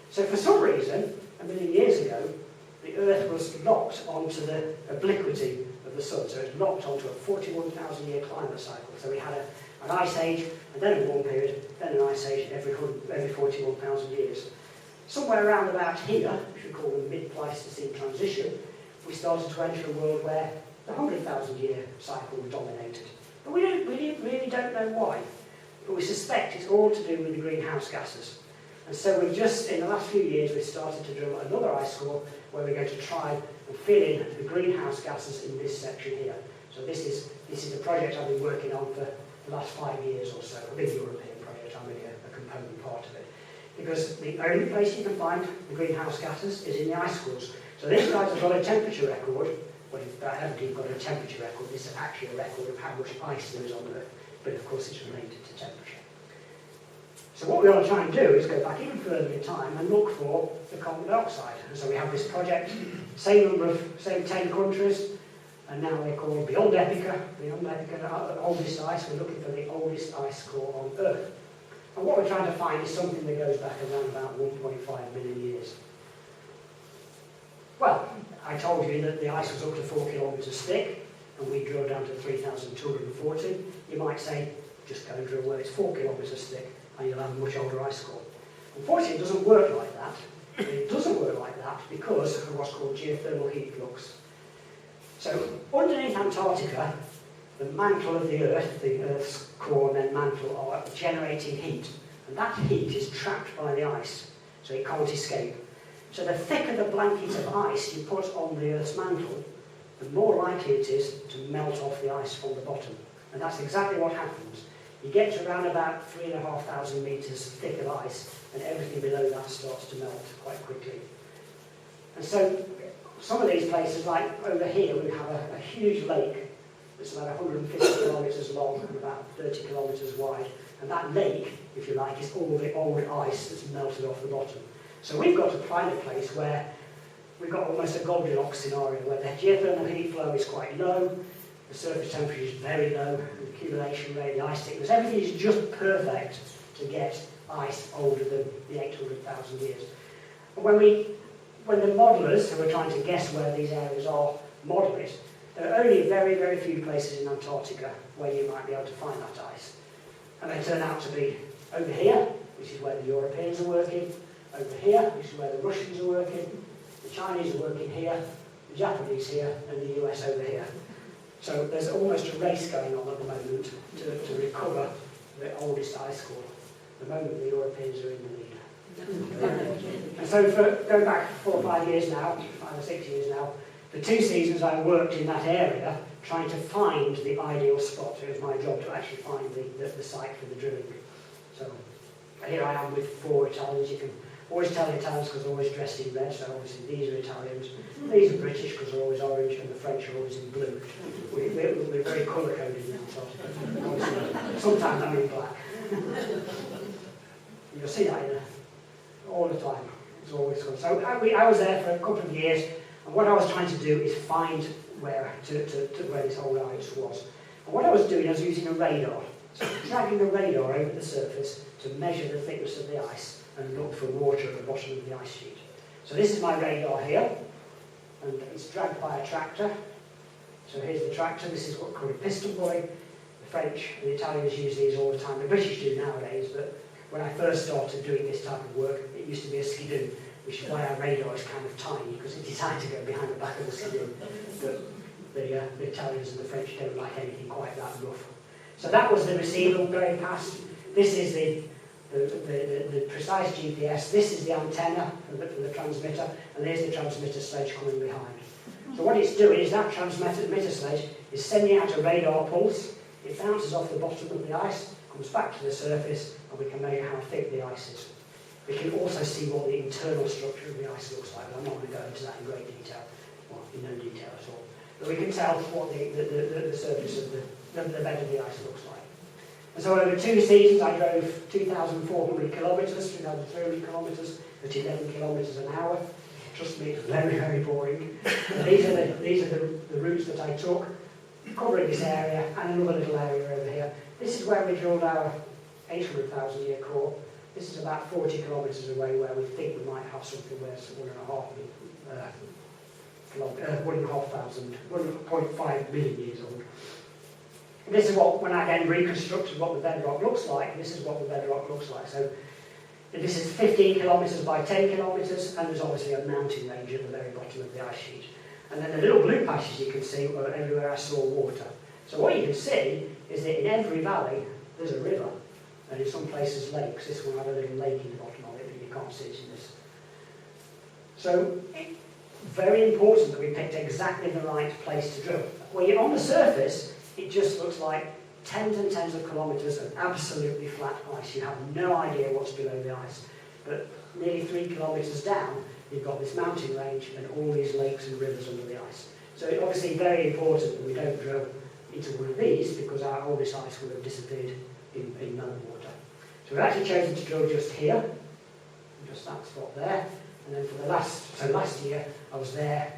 C: So for some reason, a million years ago, the Earth was locked onto the obliquity of the Sun. So it was locked onto a 41,000 year climate cycle. So we had an ice age, and then a warm period, then an ice age every 41,000 years. Somewhere around about here, which we call the mid-Pleistocene transition, we started to enter a world where the 100,000 year cycle dominated. But we really don't know why. But we suspect it's all to do with the greenhouse gases. And so we've just, in the last few years, we've started to drill another ice core where we're going to try and fill in the greenhouse gases in this section here. So this is a project I've been working on for the last 5 years or so, a big European project. I'm really a component part of it. Because the only place you can find the greenhouse gases is in the ice cores. So this guy's got a temperature record. Well, I haven't even got a temperature record. This is actually a record of how much ice there is on Earth. But of course it's related to temperature. So what we want to try and do is go back even further in time and look for the carbon dioxide. And so we have this project, same 10 countries, and now they're called Beyond Epica, the oldest ice. We're looking for the oldest ice core on Earth. And what we're trying to find is something that goes back around about 1.5 million years. Well, I told you that the ice was up to 4 kilometres thick, and we drilled down to 3,240. You might say, just go and drill where it's 4 kilometres thick, and you'll have a much older ice core. Unfortunately, it doesn't work like that. It doesn't work like that because of what's called geothermal heat flux. So, underneath Antarctica, the mantle of the Earth's core and then mantle are generating heat. And that heat is trapped by the ice, so it can't escape. So the thicker the blanket of ice you put on the Earth's mantle, the more likely it is to melt off the ice from the bottom. And that's exactly what happens. You get to around about 3,500 metres thick of ice, and everything below that starts to melt quite quickly. And so some of these places, like over here, we have a huge lake that's about 150 kilometres long and about 30 kilometres wide. And that lake, if you like, is all the old ice that's melted off the bottom. So we've got to find a place where we've got almost a Goldilocks scenario, where the geothermal heat flow is quite low, the surface temperature is very low, the accumulation rate, the ice thickness, everything is just perfect to get ice older than the 800,000 years. And when the modellers who are trying to guess where these areas are model it, there are only very, very few places in Antarctica where you might be able to find that ice. And they turn out to be over here, which is where the Europeans are working, over here, which is where the Russians are working, the Chinese are working here, the Japanese here, and the US over here. So there's almost a race going on at the moment to recover the oldest ice core. At the moment, the Europeans are in the lead. And so going back 4 or 5 years now, 5 or 6 years now, the 2 seasons I worked in that area trying to find the ideal spot. It was my job to actually find the site for the drilling. So here I am with 4 Italians. You can always tell the Italians because they're always dressed in red, so obviously these are Italians. These are British because they're always orange, and the French are always in blue. We're very colour-coded now, so sometimes I'm in black. You'll see that all the time. It's always good. So I was there for a couple of years, and what I was trying to do is find where this whole ice was. And what I was doing, I was using a radar. So dragging the radar over the surface to measure the thickness of the ice and look for water at the bottom of the ice sheet. So this is my radar here, and it's dragged by a tractor. So here's the tractor. This is what's called a piston buoy. The French and the Italians use these all the time. The British do nowadays, but when I first started doing this type of work, it used to be a skidoo, which is why our radar is kind of tiny, because it's designed to go behind the back of the skidoo. But the Italians and the French don't like anything quite that rough. So that was the receiver going past. This is the precise GPS. This is the antenna for the transmitter, and there's the transmitter sledge coming behind. So what it's doing is that transmitter sledge is sending out a radar pulse. It bounces off the bottom of the ice, comes back to the surface, and we can measure how thick the ice is. We can also see what the internal structure of the ice looks like, but I'm not going to go into that in great detail, well, in no detail at all. But we can tell what the surface of the bed of the ice looks like. And so over 2 seasons I drove 2,400 kilometres, 2,300 kilometres at 11 kilometres an hour. Trust me, it's very, very boring. These are the routes that I took, covering this area and another little area over here. This is where we drilled our 800,000 year core. This is about 40 kilometres away where we think we might have something where it's 1.5 million years old. And this is what, when I then reconstructed what the bedrock looks like, this is what the bedrock looks like. So this is 15 kilometres by 10 kilometres, and there's obviously a mountain range at the very bottom of the ice sheet. And then the little blue patches you can see are everywhere I saw water. So what you can see is that in every valley there's a river, and in some places lakes. This one had a little lake in the bottom of it, but you can't see it in this. So very important that we picked exactly the right place to drill. When you're on the surface, it just looks like tens and tens of kilometres of absolutely flat ice. You have no idea what's below the ice. But nearly 3 kilometres down, you've got this mountain range and all these lakes and rivers under the ice. So it's obviously very important that we don't drill into one of these, because all this ice would have disappeared in meltwater. So we've actually chosen to drill just here, just that spot there. And then for last year, I was there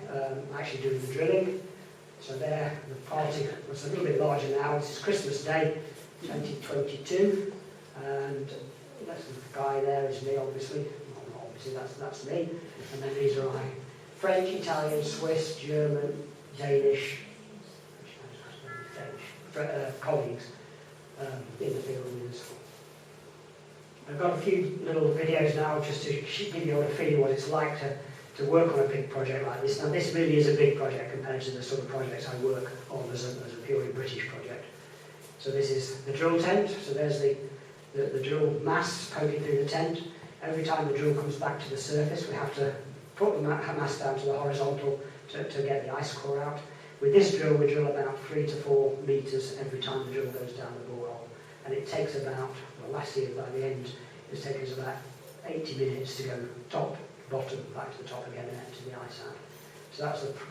C: actually doing the drilling. So there, the party was a little bit larger now. This is Christmas Day, 2022. And that's the guy there is me, obviously. Well, obviously, that's me. And then these are my French, Italian, Swiss, German, Danish, colleagues in the field with us. I've got a few little videos now just to give you a feeling what it's like to work on a big project like this. Now this really is a big project compared to the sort of projects I work on as a purely British project. So this is the drill tent, so there's the drill mass poking through the tent. Every time the drill comes back to the surface, we have to put the mass down to the horizontal to get the ice core out. With this drill, we drill about 3 to 4 metres every time the drill goes down the borehole. And it takes about, well, last year by the end, it's taken us about 80 minutes to go top, bottom, back to the top again and empty the ice out. So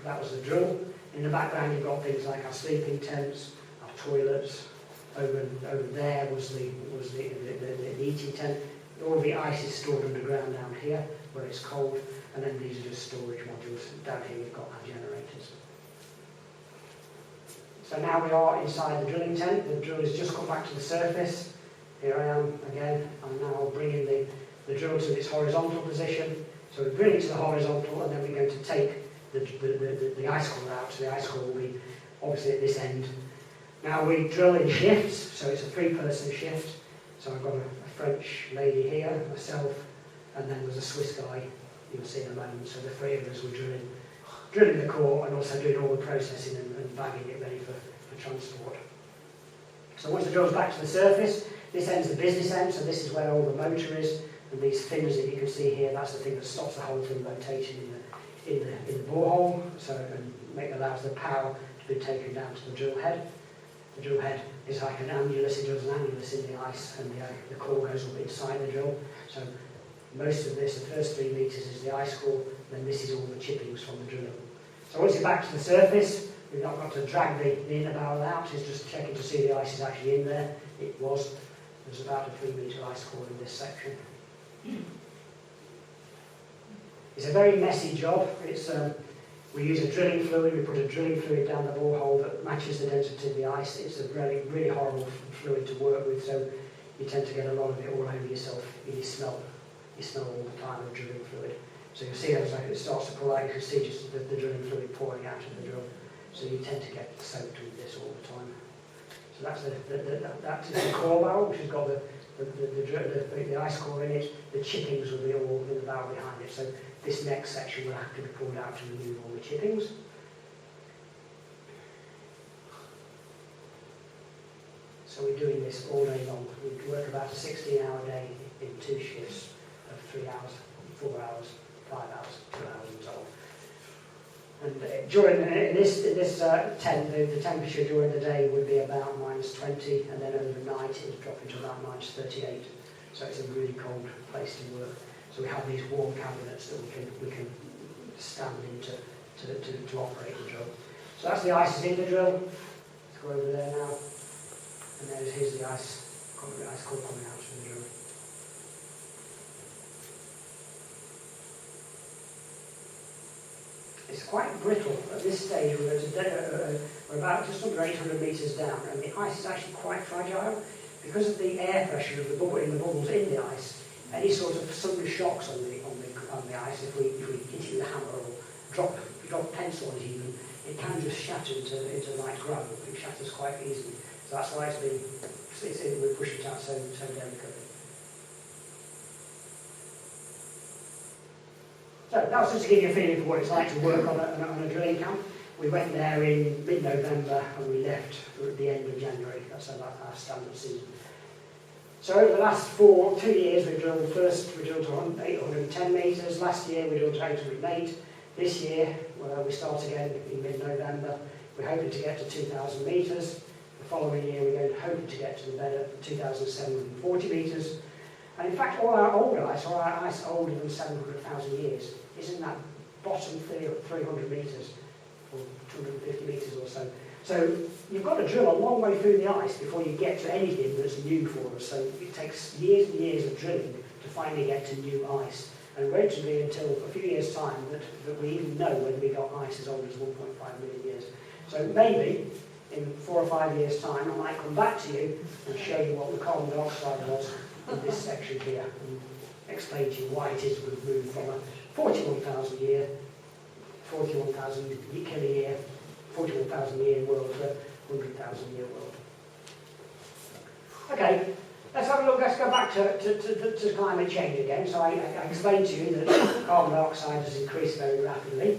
C: that was the drill. In the background you've got things like our sleeping tents, our toilets. Over there was the eating tent. All the ice is stored underground down here where it's cold, and then these are just storage modules. Down here we've got our generators. So now we are inside the drilling tent. The drill has just come back to the surface. Here I am again. I'm now bringing the drill to its horizontal position. So we bring it to the horizontal, and then we're going to take the ice core out. So the ice core will be obviously at this end. Now we drill in shifts, so it's a 3-person shift. So I've got a French lady here, myself, and then there's a Swiss guy you'll see in a moment. So the 3 of us were drilling the core and also doing all the processing and bagging it ready for transport. So once the drill's back to the surface, this end's the business end, so this is where all the motor is, and these fins that you can see here, that's the thing that stops the whole thing rotating in the borehole, so and allows the power to be taken down to the drill head. The drill head is like an annulus, it does an annulus in the ice, and the core goes up inside the drill. So most of this, the first 3 metres is the ice core, then this is all the chippings from the drilling. So once you're back to the surface, we've not got to drag the inner barrel out, it's just checking to see the ice is actually in there. It was. There's about a 3-metre ice core in this section. It's a very messy job. We use a drilling fluid, we put a drilling fluid down the borehole that matches the density of the ice. It's a really horrible fluid to work with, so you tend to get a lot of it all over yourself. You smell all the time of drilling fluid. So you'll see as it starts to pull out, you can see just the drilling fluid pouring out of the drill. So you tend to get soaked with this all the time. So that's that is the core barrel, which has got the ice core in it. The chippings will be all in the barrel behind it. So this next section will have to be pulled out to remove all the chippings. So So we're doing this all day long. We work about a 16-hour day in 2 shifts of 3 hours, 4 hours, 5 hours, 2 hours and so on. And during in this tent, the temperature during the day would be about -20, and then overnight it would drop into about -38. So it's a really cold place to work. So we have these warm cabinets that we can stand into to operate the drill. So that's the ice is in the drill. Let's go over there now. And here's the ice core coming out from the drill. It's quite brittle at this stage. We're about just under 800 metres down, and the ice is actually quite fragile because of the air pressure of the bubbles in the ice. Any sort of sudden shocks on the ice, if we hit it with a hammer or drop pencil on it even, it can just shatter into light gravel. It shatters quite easily. So that's why we're pushing it out so delicately. So that was just to give you a feeling for what it's like to work on a drilling camp. We went there in mid-November and we left at the end of January. That's our standard season. So over the last 2 years, we drilled to 810 metres. Last year we drilled to 808. This year, we start again in mid-November. We're hoping to get to 2,000 metres. The following year, we're hoping to get to the bed at 2,740 metres. And in fact, all our old ice, or our ice older than 700,000 years, is in that bottom 300 metres, or 250 metres or so. So you've got to drill a long way through the ice before you get to anything that's new for us. So it takes years and years of drilling to finally get to new ice. And it won't be until a few years' time that we even know whether we got ice as old as 1.5 million years. So maybe in 4 or 5 years' time, I might come back to you and show you what the carbon dioxide was in this section here, and explain to you why it is we've moved from a 41,000 year world to a 100,000 year world. Okay, let's have a look. Let's go back to climate change again. So I explained to you that carbon dioxide has increased very rapidly,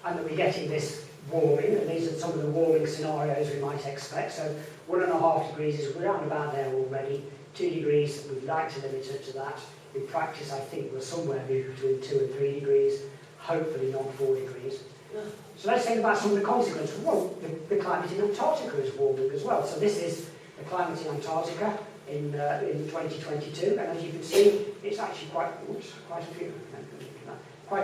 C: and that we're getting this warming, and these are some of the warming scenarios we might expect. So 1.5 degrees is around about there already. 2 degrees, we'd like to limit it to that. In practice, I think we're somewhere between 2 and 3 degrees, hopefully not 4 degrees. So let's think about some of the consequences. Well, the climate in Antarctica is warming as well. So this is the climate in Antarctica in 2022, and as you can see, it's actually quite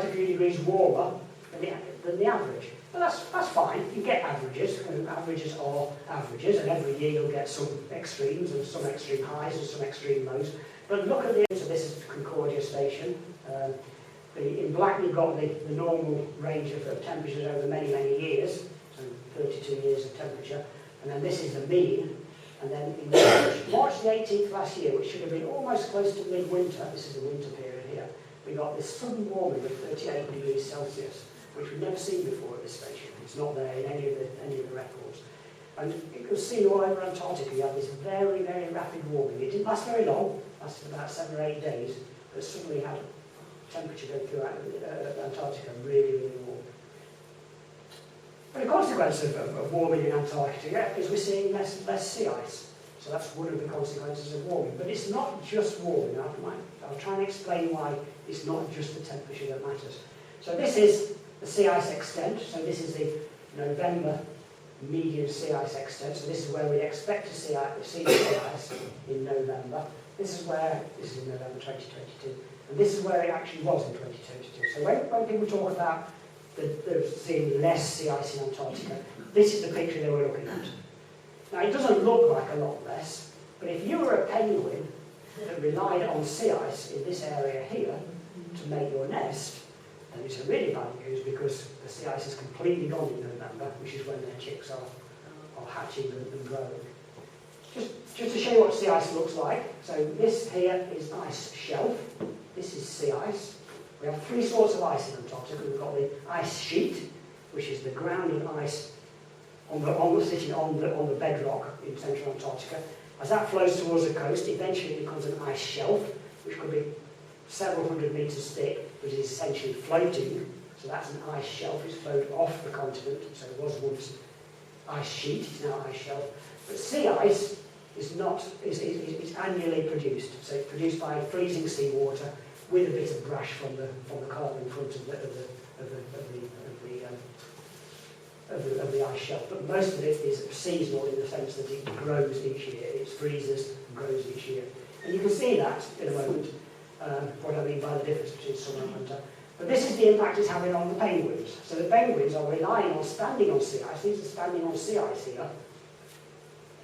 C: a few degrees warmer than the average. And that's fine. You get averages, and averages are averages, and every year you'll get some extremes, and some extreme highs and some extreme lows. But look at so this is Concordia Station. In black you've got the normal range of temperatures over many, many years, so 32 years of temperature, and then this is the mean. And then in March the 18th last year, which should have been almost close to midwinter, this is the winter period here, we got this sudden warming of 38 degrees Celsius, which we've never seen before at this station. It's not there in any of the records. And it was seen all over Antarctica. You had this very, very rapid warming. It didn't last very long, it lasted about 7 or 8 days, but suddenly had temperature go through Antarctica really, really warm. But the consequence of warming in Antarctica is we're seeing less sea ice. So that's one of the consequences of warming. But it's not just warming. I'll try and explain why it's not just the temperature that matters. So this is the sea ice extent. So this is the November median sea ice extent. So this is where we expect to see sea ice in November. This is in November 2022. And this is where it actually was in 2022. So when people talk about they're seeing less sea ice in Antarctica, this is the picture they were looking at. Now it doesn't look like a lot less, but if you were a penguin that relied on sea ice in this area here to make your nest, then it's a really bad news because the sea ice is completely gone in November, which is when their chicks are hatching and growing. Just to show you what sea ice looks like, so this here is ice shelf, this is sea ice. We have 3 sorts of ice in Antarctica. We've got the ice sheet, which is the grounded ice sitting on the bedrock in central Antarctica. As that flows towards the coast, eventually it becomes an ice shelf, which could be several hundred metres thick, but is essentially floating. So that's an ice shelf. It's flowed off the continent, so it was once ice sheet, it's now ice shelf. But sea ice is not, it's annually produced. So it's produced by freezing seawater with a bit of brash from the carbon front of the ice shelf. But most of it is seasonal in the sense that it grows each year. It freezes and grows each year. And you can see that in a moment, what I mean by the difference between summer and winter. But this is the impact it's having on the penguins. So the penguins are relying on standing on sea ice. These are standing on sea ice here.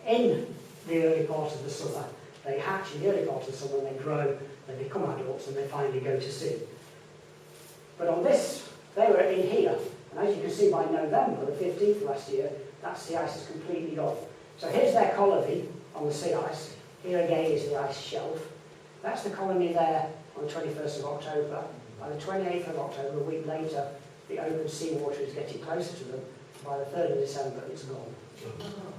C: In the early part of the summer, they hatch in the early part of the summer, and they grow, they become adults, and they finally go to sea. But on this, they were in here. And as you can see, by November the 15th last year, that sea ice is completely gone. So here's their colony on the sea ice. Here again is the ice shelf. That's the colony there on the 21st of October. By the 28th of October, a week later, the open seawater is getting closer to them. By the 3rd of December, it's gone.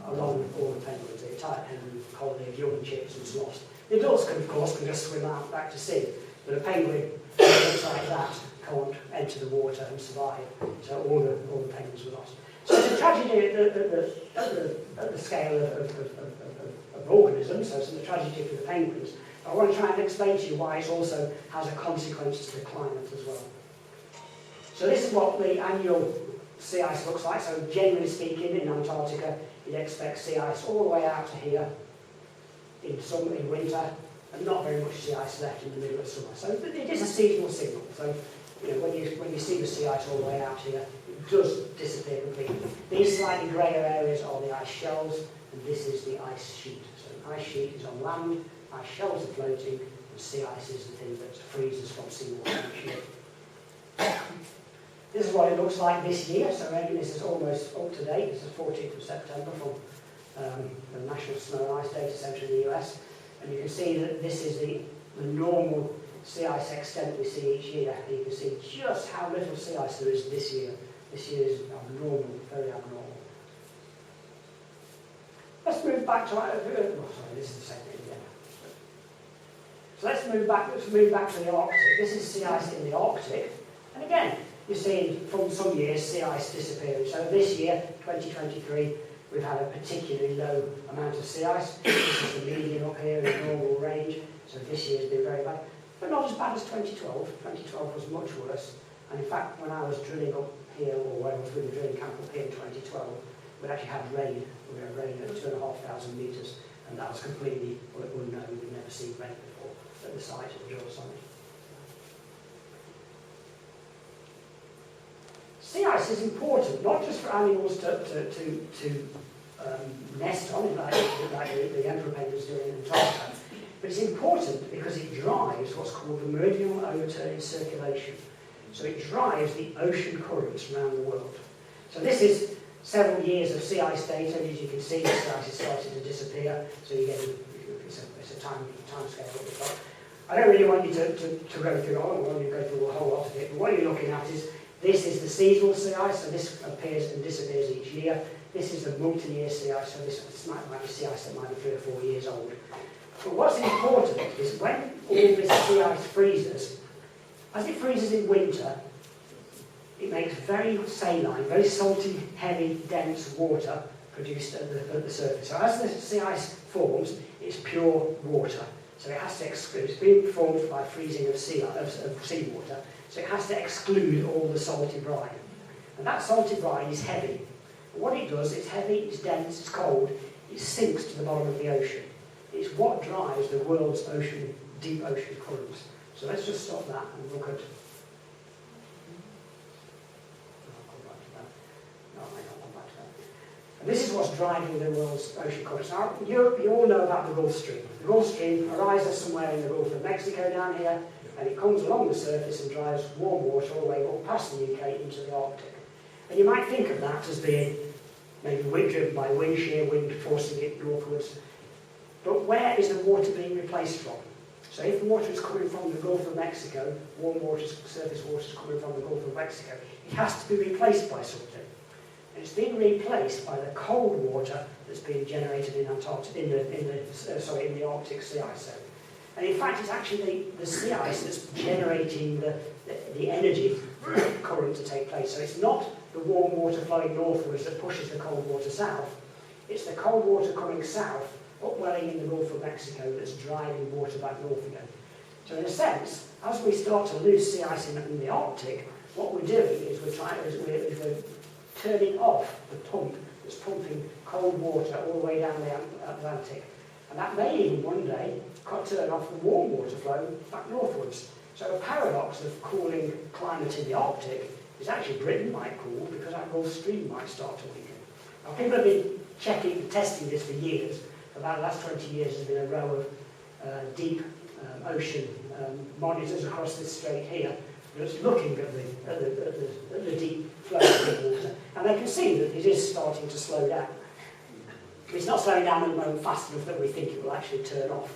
C: Along with all the penguins, the entire penguin colony of young chicks and lost. The adults, of course, can just swim out back to sea. But a penguin that looks like that can't enter the water and survive. So all the penguins were lost. So it's a tragedy at the scale of organisms, so it's a tragedy for the penguins. But I want to try and explain to you why it also has a consequence to the climate as well. So this is what the annual sea ice looks like. So generally speaking, in Antarctica, you'd expect sea ice all the way out to here in summer, in winter, and not very much sea ice left in the middle of summer. So it is a seasonal signal. So when you see the sea ice all the way out here, it does disappear completely. These slightly greyer areas are the ice shelves, and this is the ice sheet. So the ice sheet is on land, ice shelves are floating, and sea ice is the thing that freezes from seawater each year. This is what it looks like this year. So again, this is almost up to date. This is 14th of September from the National Snow and Ice Data Centre in the US. And you can see that this is the normal sea ice extent we see each year. And you can see just how little sea ice there is this year. This year is abnormal, very abnormal. Let's move back to this is the same thing again. So let's move back to the Arctic. This is sea ice in the Arctic. And again, you're seeing from some years sea ice disappearing. So this year, 2023, we've had a particularly low amount of sea ice. This is the median up here in the normal range. So this year has been very bad. But not as bad as 2012. 2012 was much worse. And in fact, when I was drilling up here, or when I was with the drilling camp up here in 2012, we actually had rain. We had rain at 2,500 metres. And that was completely unknown. We'd never seen rain before at the site of the drill site. Sea ice is important, not just for animals to nest on, like the emperor penguins do in Antarctica, but it's important because it drives what's called the meridional overturning circulation. So it drives the ocean currents around the world. So this is several years of sea ice data. As you can see, the sea ice is starting to disappear. So you get it's a time scale at the top. I don't really want you to go through all. I don't want you to go through a whole lot of it. But what you're looking at is this is the seasonal sea ice, so this appears and disappears each year. This is the multi-year sea ice, so this might be sea ice that might be 3 or 4 years old. But what's important is when all this sea ice freezes, as it freezes in winter, it makes very saline, very salty, heavy, dense water produced at the surface. So as the sea ice forms, it's pure water. So it has to exclude, it's being formed by freezing of seawater, so it has to exclude all the salty brine. And that salty brine is heavy. And what it does, it's heavy, it's dense, it's cold, it sinks to the bottom of the ocean. It's what drives the world's deep ocean currents. So let's just stop that and look at... And this is what's driving the world's ocean currents. Now, you all know about the Gulf Stream. The Gulf Stream arises somewhere in the Gulf of Mexico down here, and it comes along the surface and drives warm water all the way up past the UK into the Arctic. And you might think of that as being maybe driven by wind, shear wind forcing it northwards. But where is the water being replaced from? So if the water is coming from the Gulf of Mexico, warm water, surface water is coming from the Gulf of Mexico, it has to be replaced by something. And it's being replaced by the cold water that's being generated in Antarctic, in the Arctic sea ice zone. And in fact, it's actually the sea ice that's generating the the energy current to take place. So it's not the warm water flowing northwards that pushes the cold water south. It's the cold water coming south, upwelling in the Gulf of Mexico, that's driving water back north again. So in a sense, as we start to lose sea ice in the Arctic, what we're doing is we're turning off the pump that's pumping cold water all the way down the Atlantic. And that may even one day turn off the warm water flow back northwards. So a paradox of cooling climate in the Arctic is actually Britain might cool because our Gulf Stream might start to weaken. Now people have been testing this for years. For about the last 20 years there's been a row of deep ocean monitors across this strait here that's looking at the deep flow of water. And they can see that it is starting to slow down. It's not slowing down at the moment fast enough that we think it will actually turn off.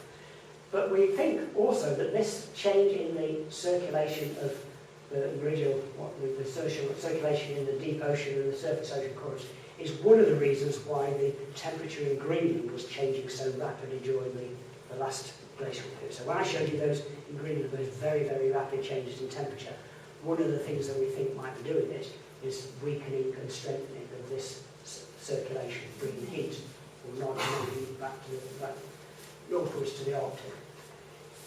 C: But we think also that this change in the circulation of the meridial, the circulation in the deep ocean and the surface ocean currents is one of the reasons why the temperature in Greenland was changing so rapidly during the last glacial period. So when I showed you those in Greenland, those very, very rapid changes in temperature, one of the things that we think might be doing it is weakening and strengthening of this circulation, bringing heat or not moving back northwards to the Arctic.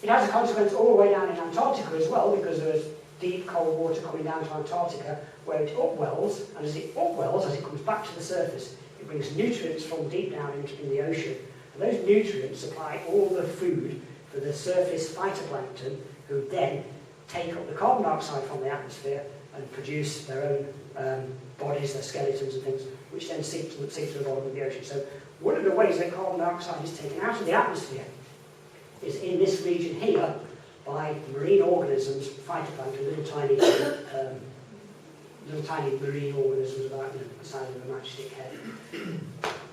C: It has a consequence all the way down in Antarctica as well, because there is deep cold water coming down to Antarctica where it upwells, and as it upwells, as it comes back to the surface, it brings nutrients from deep down in the ocean. And those nutrients supply all the food for the surface phytoplankton, who then take up the carbon dioxide from the atmosphere and produce their own bodies, their skeletons and things, which then sink to the bottom of the ocean. So one of the ways that carbon dioxide is taken out of the atmosphere is in this region here by marine organisms, phytoplankton, little tiny marine organisms about the size of a matchstick head,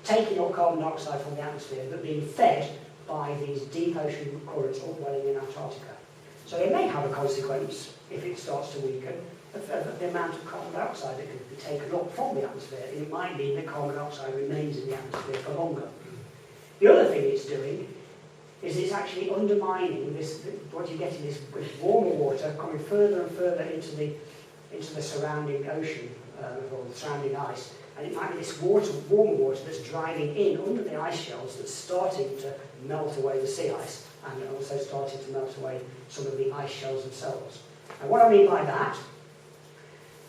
C: taking up carbon dioxide from the atmosphere but being fed by these deep ocean currents upwelling in Antarctica. So it may have a consequence, if it starts to weaken, of the amount of carbon dioxide that can be taken up from the atmosphere. It might mean that carbon dioxide remains in the atmosphere for longer. The other thing it's doing is it's actually undermining this, what you're getting is warmer water coming further and further into the surrounding ocean, or the surrounding ice. And it might be this warmer water that's driving in under the ice shelves that's starting to melt away the sea ice, and also starting to melt away some of the ice shelves themselves. And what I mean by that,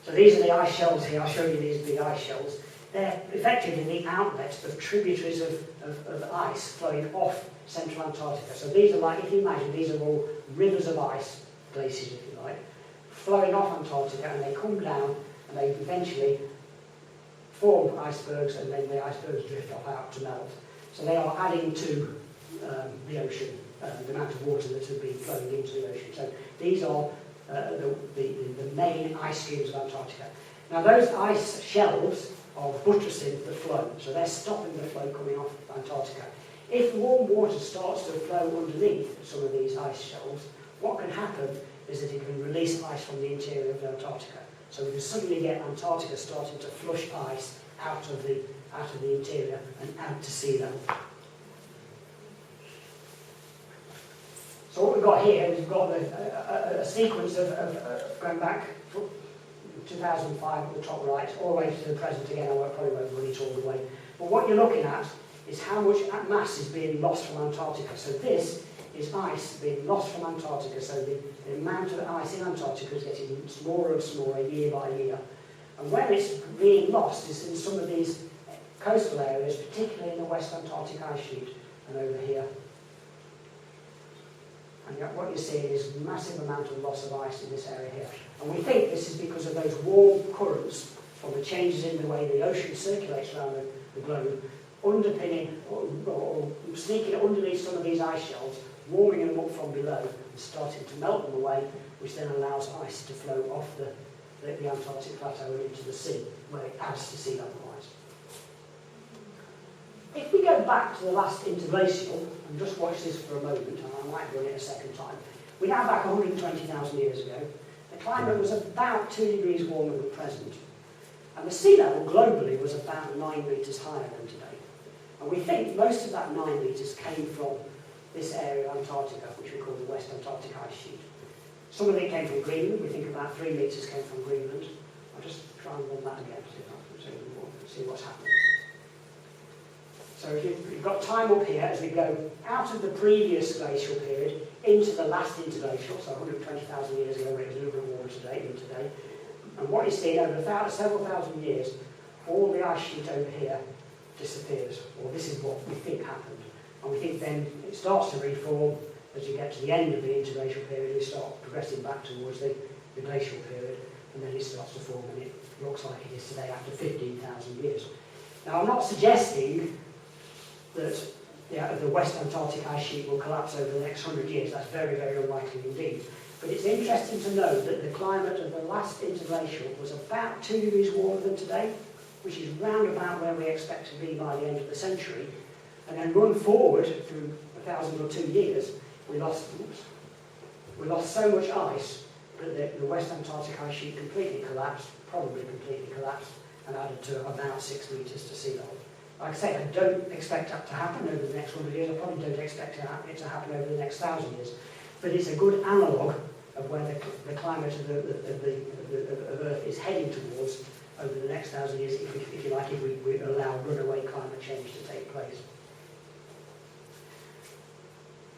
C: so these are the ice shelves here, I'll show you these big ice shelves. They're effectively the outlets of tributaries of ice flowing off central Antarctica. So these are like, if you imagine, these are all rivers of ice, glaciers if you like, flowing off Antarctica, and they come down and they eventually form icebergs, and then the icebergs drift off out to melt. So they are adding to the ocean, the amount of water that has been flowing into the ocean. So these are the main ice streams of Antarctica. Now those ice shelves are buttressing the flow, so they're stopping the flow coming off Antarctica. If warm water starts to flow underneath some of these ice shelves, what can happen is that it can release ice from the interior of Antarctica. So we can suddenly get Antarctica starting to flush ice out of the interior and out to sea level. So what we've got here is we've got a sequence of going back from 2005 at the top right, all the way to the present again. I probably won't run it all the way. But what you're looking at is how much mass is being lost from Antarctica. So this is ice being lost from Antarctica. So the amount of ice in Antarctica is getting smaller and smaller year by year. And where it's being lost is in some of these coastal areas, particularly in the West Antarctic ice sheet and over here. And what you're seeing is a massive amount of loss of ice in this area here. And we think this is because of those warm currents from the changes in the way the ocean circulates around the globe, underpinning or sneaking underneath some of these ice shelves, warming them up from below and starting to melt them away, which then allows ice to flow off the Antarctic plateau and into the sea, where it adds to sea level rise. If we go back to the last interglacial, and just watch this for a moment, and I might run it a second time, we're now back 120,000 years ago. The climate was about 2 degrees warmer than present, and the sea level globally was about 9 metres higher than today. And we think most of that 9 metres came from this area of Antarctica, which we call the West Antarctic ice sheet. Some of it came from Greenland. We think about 3 metres came from Greenland. I'll just try and run that again so you can see what's happening. So if you've got time up here as we go out of the previous glacial period into the last interglacial, so 120,000 years ago, where it was a little bit warmer today than today. And what you see over several thousand years, all the ice sheet over here disappears, or this is what we think happened. And we think then it starts to reform as you get to the end of the interglacial period. We start progressing back towards the glacial period, and then it starts to form, and it looks like it is today after 15,000 years. Now, I'm not suggesting that the West Antarctic ice sheet will collapse over the next 100 years. That's very, very unlikely indeed. But it's interesting to know that the climate of the last interglacial was about 2 degrees warmer than today, which is round about where we expect to be by the end of the century. And then run forward through 1,000 or 2 years, we lost so much ice that the West Antarctic ice sheet completely collapsed, probably completely collapsed, and added to about 6 metres to sea level. Like I say, I don't expect that to happen over the next 100 years. I probably don't expect it to happen over the next 1,000 years. But it's a good analogue of where the climate of Earth is heading towards over the next 1,000 years, if you like, if we allow runaway climate change to take place.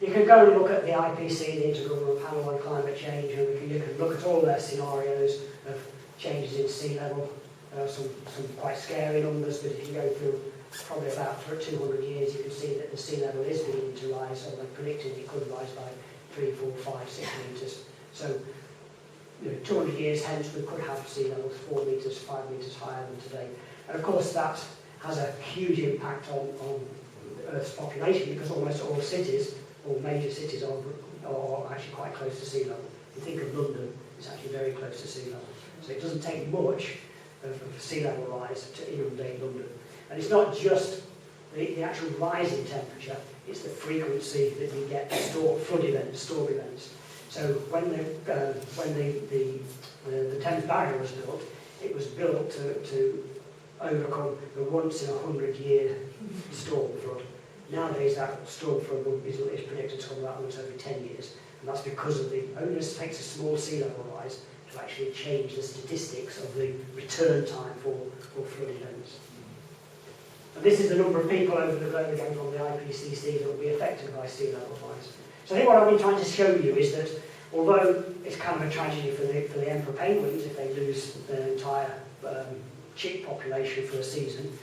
C: You can go and look at the IPC, the Intergovernmental Panel on Climate Change, and you can look at all their scenarios of changes in sea level. Some quite scary numbers, but if you go through probably about 200 years, you can see that the sea level is beginning to rise, so they're predicting it could rise by 3, 4, 5, 6 metres. So, 200 years hence, we could have sea levels 4 metres, 5 metres higher than today. And of course, that has a huge impact on Earth's population, because almost all cities, all major cities, are actually quite close to sea level. If you think of London, it's actually very close to sea level. So it doesn't take much of sea level rise to inundate London. And it's not just the actual rise in temperature, it's the frequency that you get flood events, storm events. So when the Thames Barrier was built, it was built to overcome the once in 100-year storm flood. Nowadays that storm flood is predicted to come about once every 10 years, and that's because of only takes a small sea level rise to actually change the statistics of the return time for flood events. And this is the number of people over the globe, again from the IPCC, that will be affected by sea level rise. So I think what I've been trying to show you is that although it's kind of a tragedy for the emperor penguins if they lose their entire chick population for a season,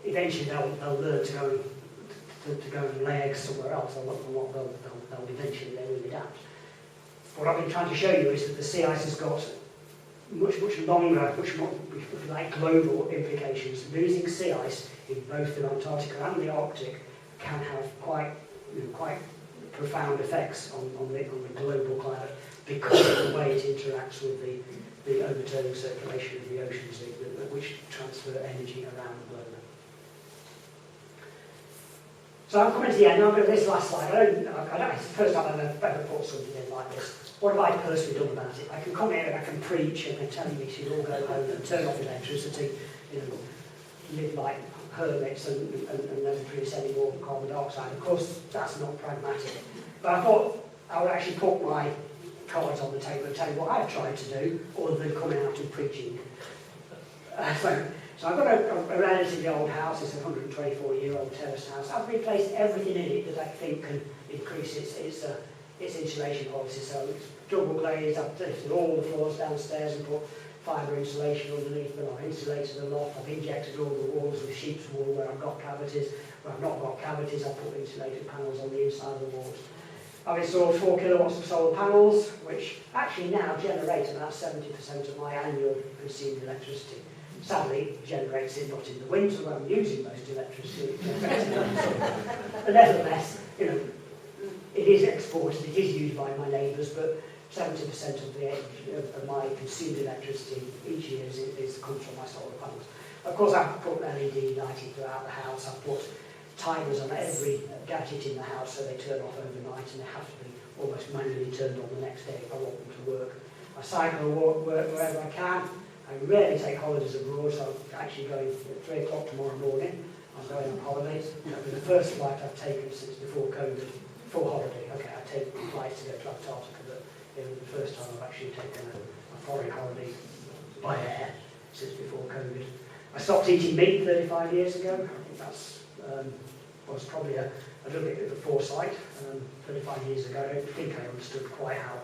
C: eventually they'll learn to go and lay eggs somewhere else, and they'll eventually they will adapt. What I've been trying to show you is that the sea ice has got much longer, much more like global implications. Losing sea ice in both the Antarctica and the Arctic can have quite profound effects on the global climate because of the way it interacts with the overturning circulation of the oceans, which transfer energy around the globe. So I'm coming to the end. I've got this last slide. I don't, it's the first time I've ever put something in like this. What have I personally done about it? I can come here and I can preach and tell you we should all go home and turn off electricity, live like hermits and never produce any more carbon dioxide. Of course, that's not pragmatic. But I thought I would actually put my cards on the table and tell you what I've tried to do, other than coming out and preaching. So I've got a relatively old house. It's a 124-year-old terraced house. I've replaced everything in it that I think can increase its insulation policy. So it's double glazed. I've lifted all the floors downstairs and put fibre insulation underneath them. I've insulated the loft. I've injected all the walls with sheep's wool where I've got cavities. Where I've not got cavities, I've put insulated panels on the inside of the walls. I've installed 4 kilowatts of solar panels, which actually now generate about 70% of my annual consumed electricity. Sadly, it generates it not in the winter when I'm using most electricity. But nevertheless, it is exported, it is used by my neighbours, but 70% of my consumed electricity each year comes from my solar panels. Of course, I've put LED lighting throughout the house. I've put timers on every gadget in the house so they turn off overnight, and they have to be almost manually turned on the next day if I want them to work. I cycle and work wherever I can. I rarely take holidays abroad, so I'm actually going at 3 o'clock tomorrow morning. I'm going on holidays. It'll be the first flight I've taken since before COVID, full holiday. Okay, I take flights to go to Antarctica, but It was the first time I've actually taken a foreign holiday by air since before COVID. I stopped eating meat 35 years ago. I think that's was probably a little bit of a foresight 35 years ago. I don't think I understood quite how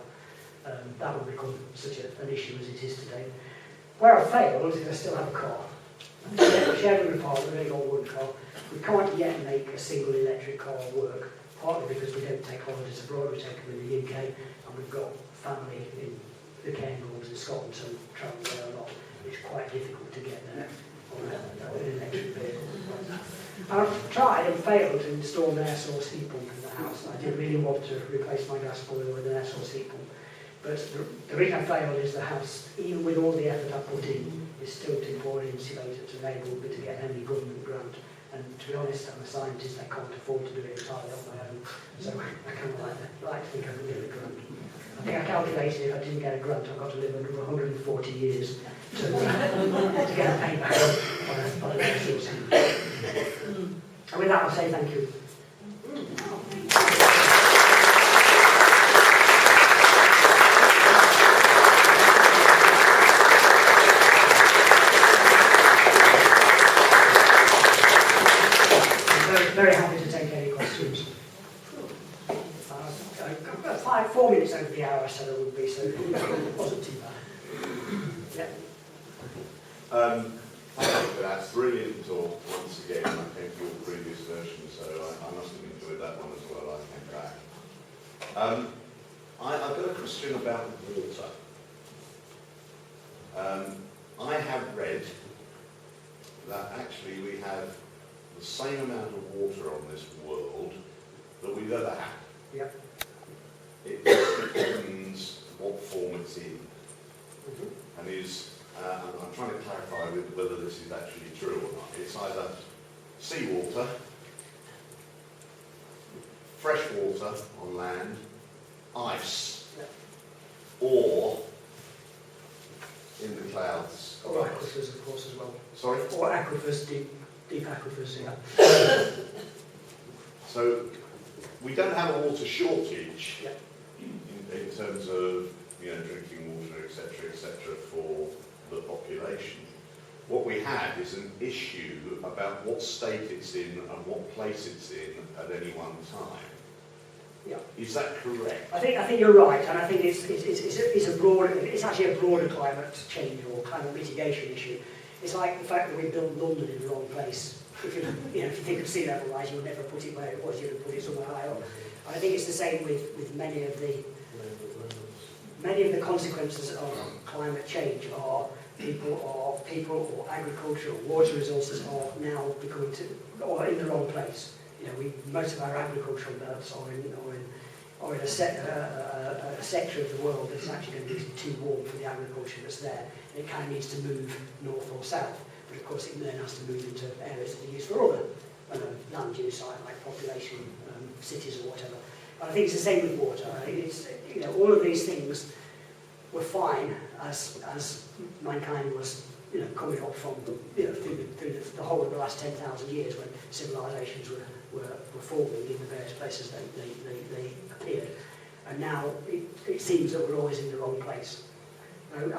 C: that would become such an issue as it is today. Where I failed is I still have a car. I shared with my partner, a really old wooden car. We can't yet make a single electric car work, partly because we don't take holidays abroad, we take them in the UK, and we've got family in the Cairngorms in Scotland, so we travel there a lot. It's quite difficult to get there on an electric vehicle. I've tried and failed to install an air source heat pump in the house. I did really want to replace my gas boiler with an air source heat pump. But the reason I failed is the house, even with all the effort I put in, is still too poorly insulated to enable me to get any government grant. And to be honest, I'm a scientist, I can't afford to do it entirely on my own. So I kind of like to think I can get a grant. I think I calculated if I didn't get a grant, I've got to live under 140 years to get a payback on an air source heat pump. And with that, I'll say thank you. Very happy to take any questions. I've got 4 minutes over the hour I said I would be, so it wasn't too bad. Yeah.
B: Thank you for that brilliant talk once again. I came to your previous version, so I must have enjoyed that one as well. I came back. I've got a question about water. I have read that actually we have the same amount of water on this world that we've ever had.
C: Yep.
B: It depends what form it's in.
C: Mm-hmm.
B: And I'm trying to clarify whether this is actually true or not. It's either seawater, fresh water on land, ice,
C: Yep.
B: or in the clouds.
C: Or aquifers, of course, as well.
B: Sorry?
C: Or aquifers, deep aquifers, yeah.
B: So we don't have a water shortage
C: Yep.
B: in terms of drinking water, etc., for the population. What we have is an issue about what state it's in and what place it's in at any one time.
C: Yeah.
B: Is that correct?
C: I think you're right, and I think it's actually a broader climate change or climate mitigation issue. It's like the fact that we built London in the wrong place. If you think of sea level rise, you would never put it where it was, you would put it somewhere higher up. And I think it's the same with many of the consequences of climate change are people or agriculture or water resources are now becoming in the wrong place. Most of our agricultural belts are in a sector of the world that's actually going to be too warm for the agriculture that's there. And it kind of needs to move north or south. But of course it then has to move into areas that are used for other land use, like population, cities or whatever. And I think it's the same with water. All of these things were fine as mankind was coming up from through the whole of the last 10,000 years when civilizations were forming in the various places they appeared. And now it seems that we're always in the wrong place. I'm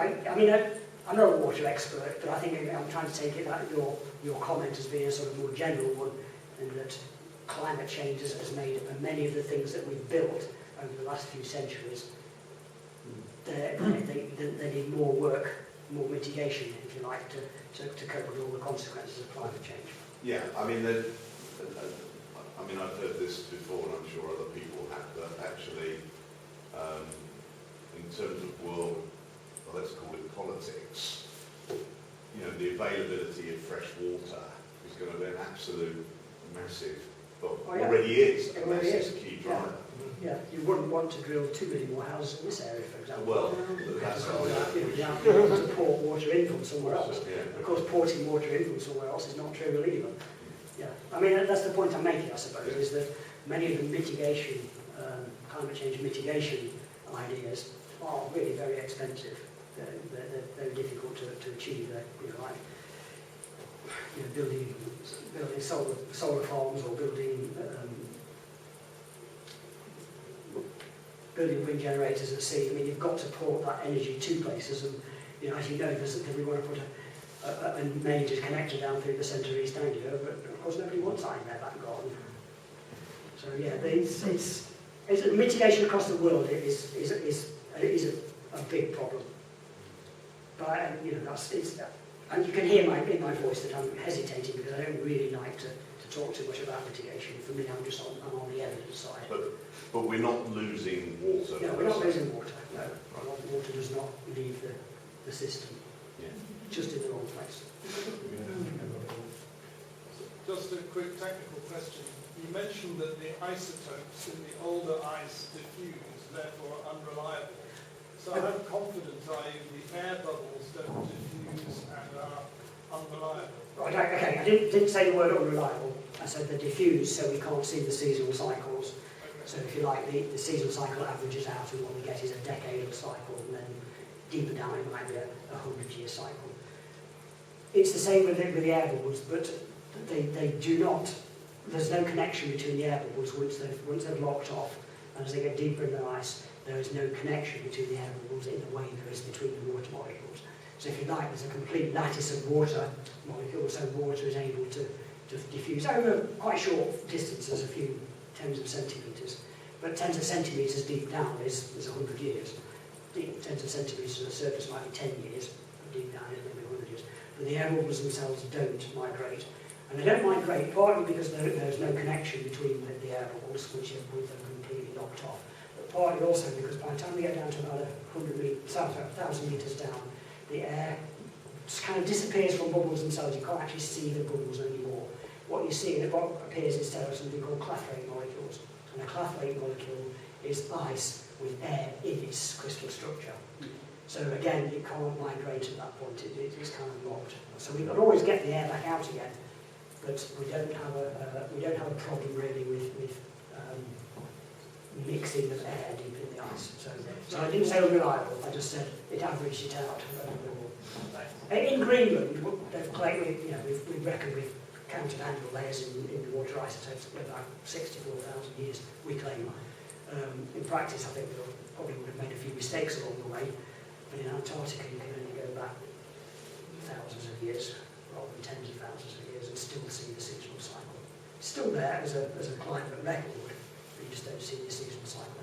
C: not a water expert, but I think I'm trying to take it that your comment as being a sort of more general one, and that climate change has made many of the things that we've built over the last few centuries, they need more work, more mitigation, if you like, to cope with all the consequences of climate change.
B: Yeah, I've heard this before, and I'm sure other people have, that actually, in terms of world, let's call it politics, the availability of fresh water is going to be an absolute massive, already is a massive key driver.
C: Yeah, you wouldn't want to drill too many more houses in this area, for example.
B: Well, that's
C: you have to port water in from somewhere else.
B: Yeah.
C: Of course, porting water in from somewhere else is not trivial either. Yeah, that's the point I'm making, I suppose, is that many of the mitigation, climate change mitigation ideas are really very expensive. They're very difficult to achieve. Building solar farms or building building wind generators at sea, I mean, you've got to port that energy to places, and as you know, we want to put a major connector down through the centre of East Anglia, but of course nobody wants that in their back garden. So yeah, it's mitigation across the world is a big problem. But and you can hear in my voice that I'm hesitating because I don't really like to talk too much about mitigation. For me, I'm on the evidence side.
B: But we're not losing water.
C: No, we're not losing water. No, water does not leave the system.
B: Yeah.
C: Just in the wrong place.
D: Just a quick technical question. You mentioned that the isotopes in the older ice diffuse, therefore unreliable. So I'm confident, i.e. the air bubbles don't diffuse and are unreliable.
C: Right, okay, I didn't say the word unreliable. I said they diffuse, so we can't see the seasonal cycles.
D: Okay.
C: So if you like, the seasonal cycle averages out, and what we get is a decadal cycle, and then deeper down it might be a 100-year cycle. It's the same with the air bubbles, but they do not. There's no connection between the air bubbles once they've locked off, and as they get deeper in the ice, there is no connection between the air bubbles in the way there is between the water molecules. So if you like, there's a complete lattice of water molecules, so water is able to diffuse over quite short distances, a few tens of centimetres. But tens of centimetres deep down is 100 years. Tens of centimetres on the surface might be 10 years, deep down is maybe 100 years. But the air bubbles themselves don't migrate. And they don't migrate partly because there's no connection between the air bubbles, which are completely knocked off. But partly also because by the time we get down to about 1,000 metres down, the air just kind of disappears from bubbles themselves. You can't actually see the bubbles anymore. What you see and what appears instead of something called clathrate molecules. And a clathrate molecule is ice with air in its crystal structure. So again, it can't migrate at that point. It's kind of locked. So we can always get the air back out again, but we don't have a problem really with mixing of air deep in the ice. So I didn't say unreliable. I just said it averaged it out. In Greenland, we reckon we've counted annual layers in the water isotopes for about 64,000 years, we claim. In practice, I think we probably would have made a few mistakes along the way, but in Antarctica you can only go back thousands of years, rather than tens of thousands of years, and still see the seasonal cycle. It's still there as a climate record, but you just don't see the seasonal cycle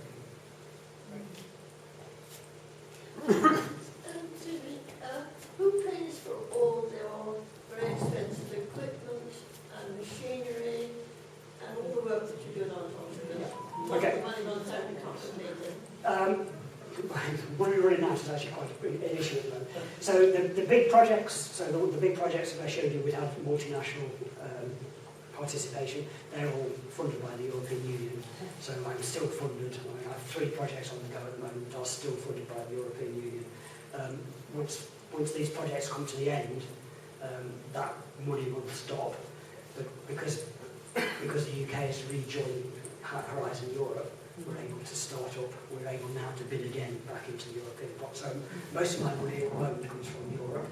C: anymore.
E: Who pays for all the very expensive equipment and machinery and all the work that you do on Antarctica?
C: Okay.
E: The money runs out and can't complete it.
C: Money running out is actually quite an issue at the moment. So the big projects, the big projects that I showed you would have multinational participation. They're all funded by the European Union. So I'm still funded. I have 3 projects on the go at the moment that are still funded by the European Union. Once these projects come to the end, that money will stop. But because the UK has rejoined Horizon Europe, we're able to start up. We're able now to bid again back into the European pot. So most of my money at the moment comes from Europe.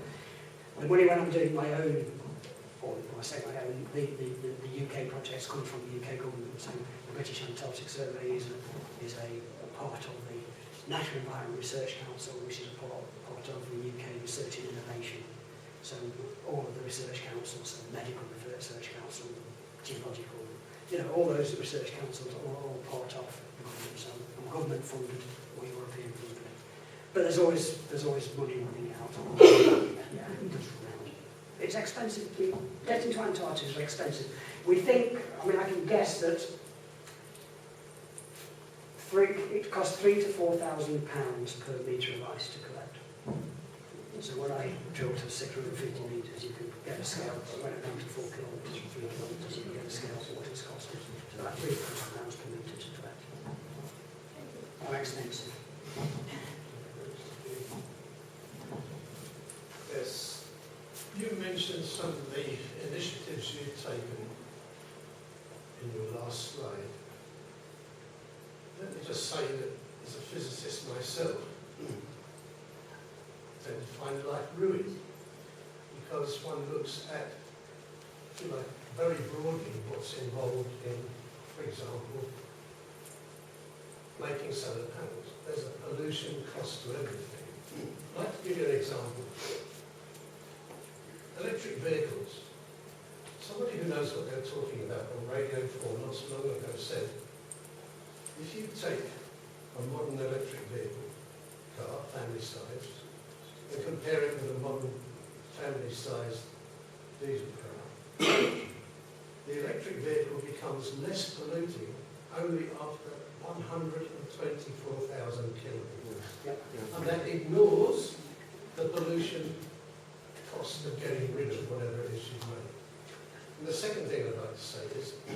C: The money when I'm doing my own, or when I say my own, the UK projects come from the UK government. So the British Antarctic Survey is a part of the National Environment Research Council, which is a part of the UK Research and Innovation. So all of the research councils, the Medical Research Council, Geological, all those research councils are all part of the government. So I'm government funded or European funded. But there's always money running out. Yeah, it does run out. It's expensive. Getting to Antarctica is expensive. We think, I can guess that it costs £3,000 to £4,000 per metre of ice to collect. So when I drill to 650 metres, you can get a scale. When it down to 4 kilometres or 3 kilometres, you can get a scale for what it's costing. So about £3,000 per metre to collect. How expensive?
F: Yes. You mentioned some of the initiatives you've taken in your last slide. Let me just say that as a physicist myself, I tend to find life ruined because one looks at, if you like, very broadly what's involved in, for example, making solar panels. There's a pollution cost to everything. I'd like to give you an example. Electric vehicles. Somebody who knows what they're talking about on Radio 4 not so long ago said, if you take a modern electric vehicle, car, family size, and compare it with a modern family sized diesel car, the electric vehicle becomes less polluting only after 124,000 kilometres.
C: Yep.
F: And that ignores the pollution cost of getting rid of whatever it is you've made. And the second thing I'd like to say is, I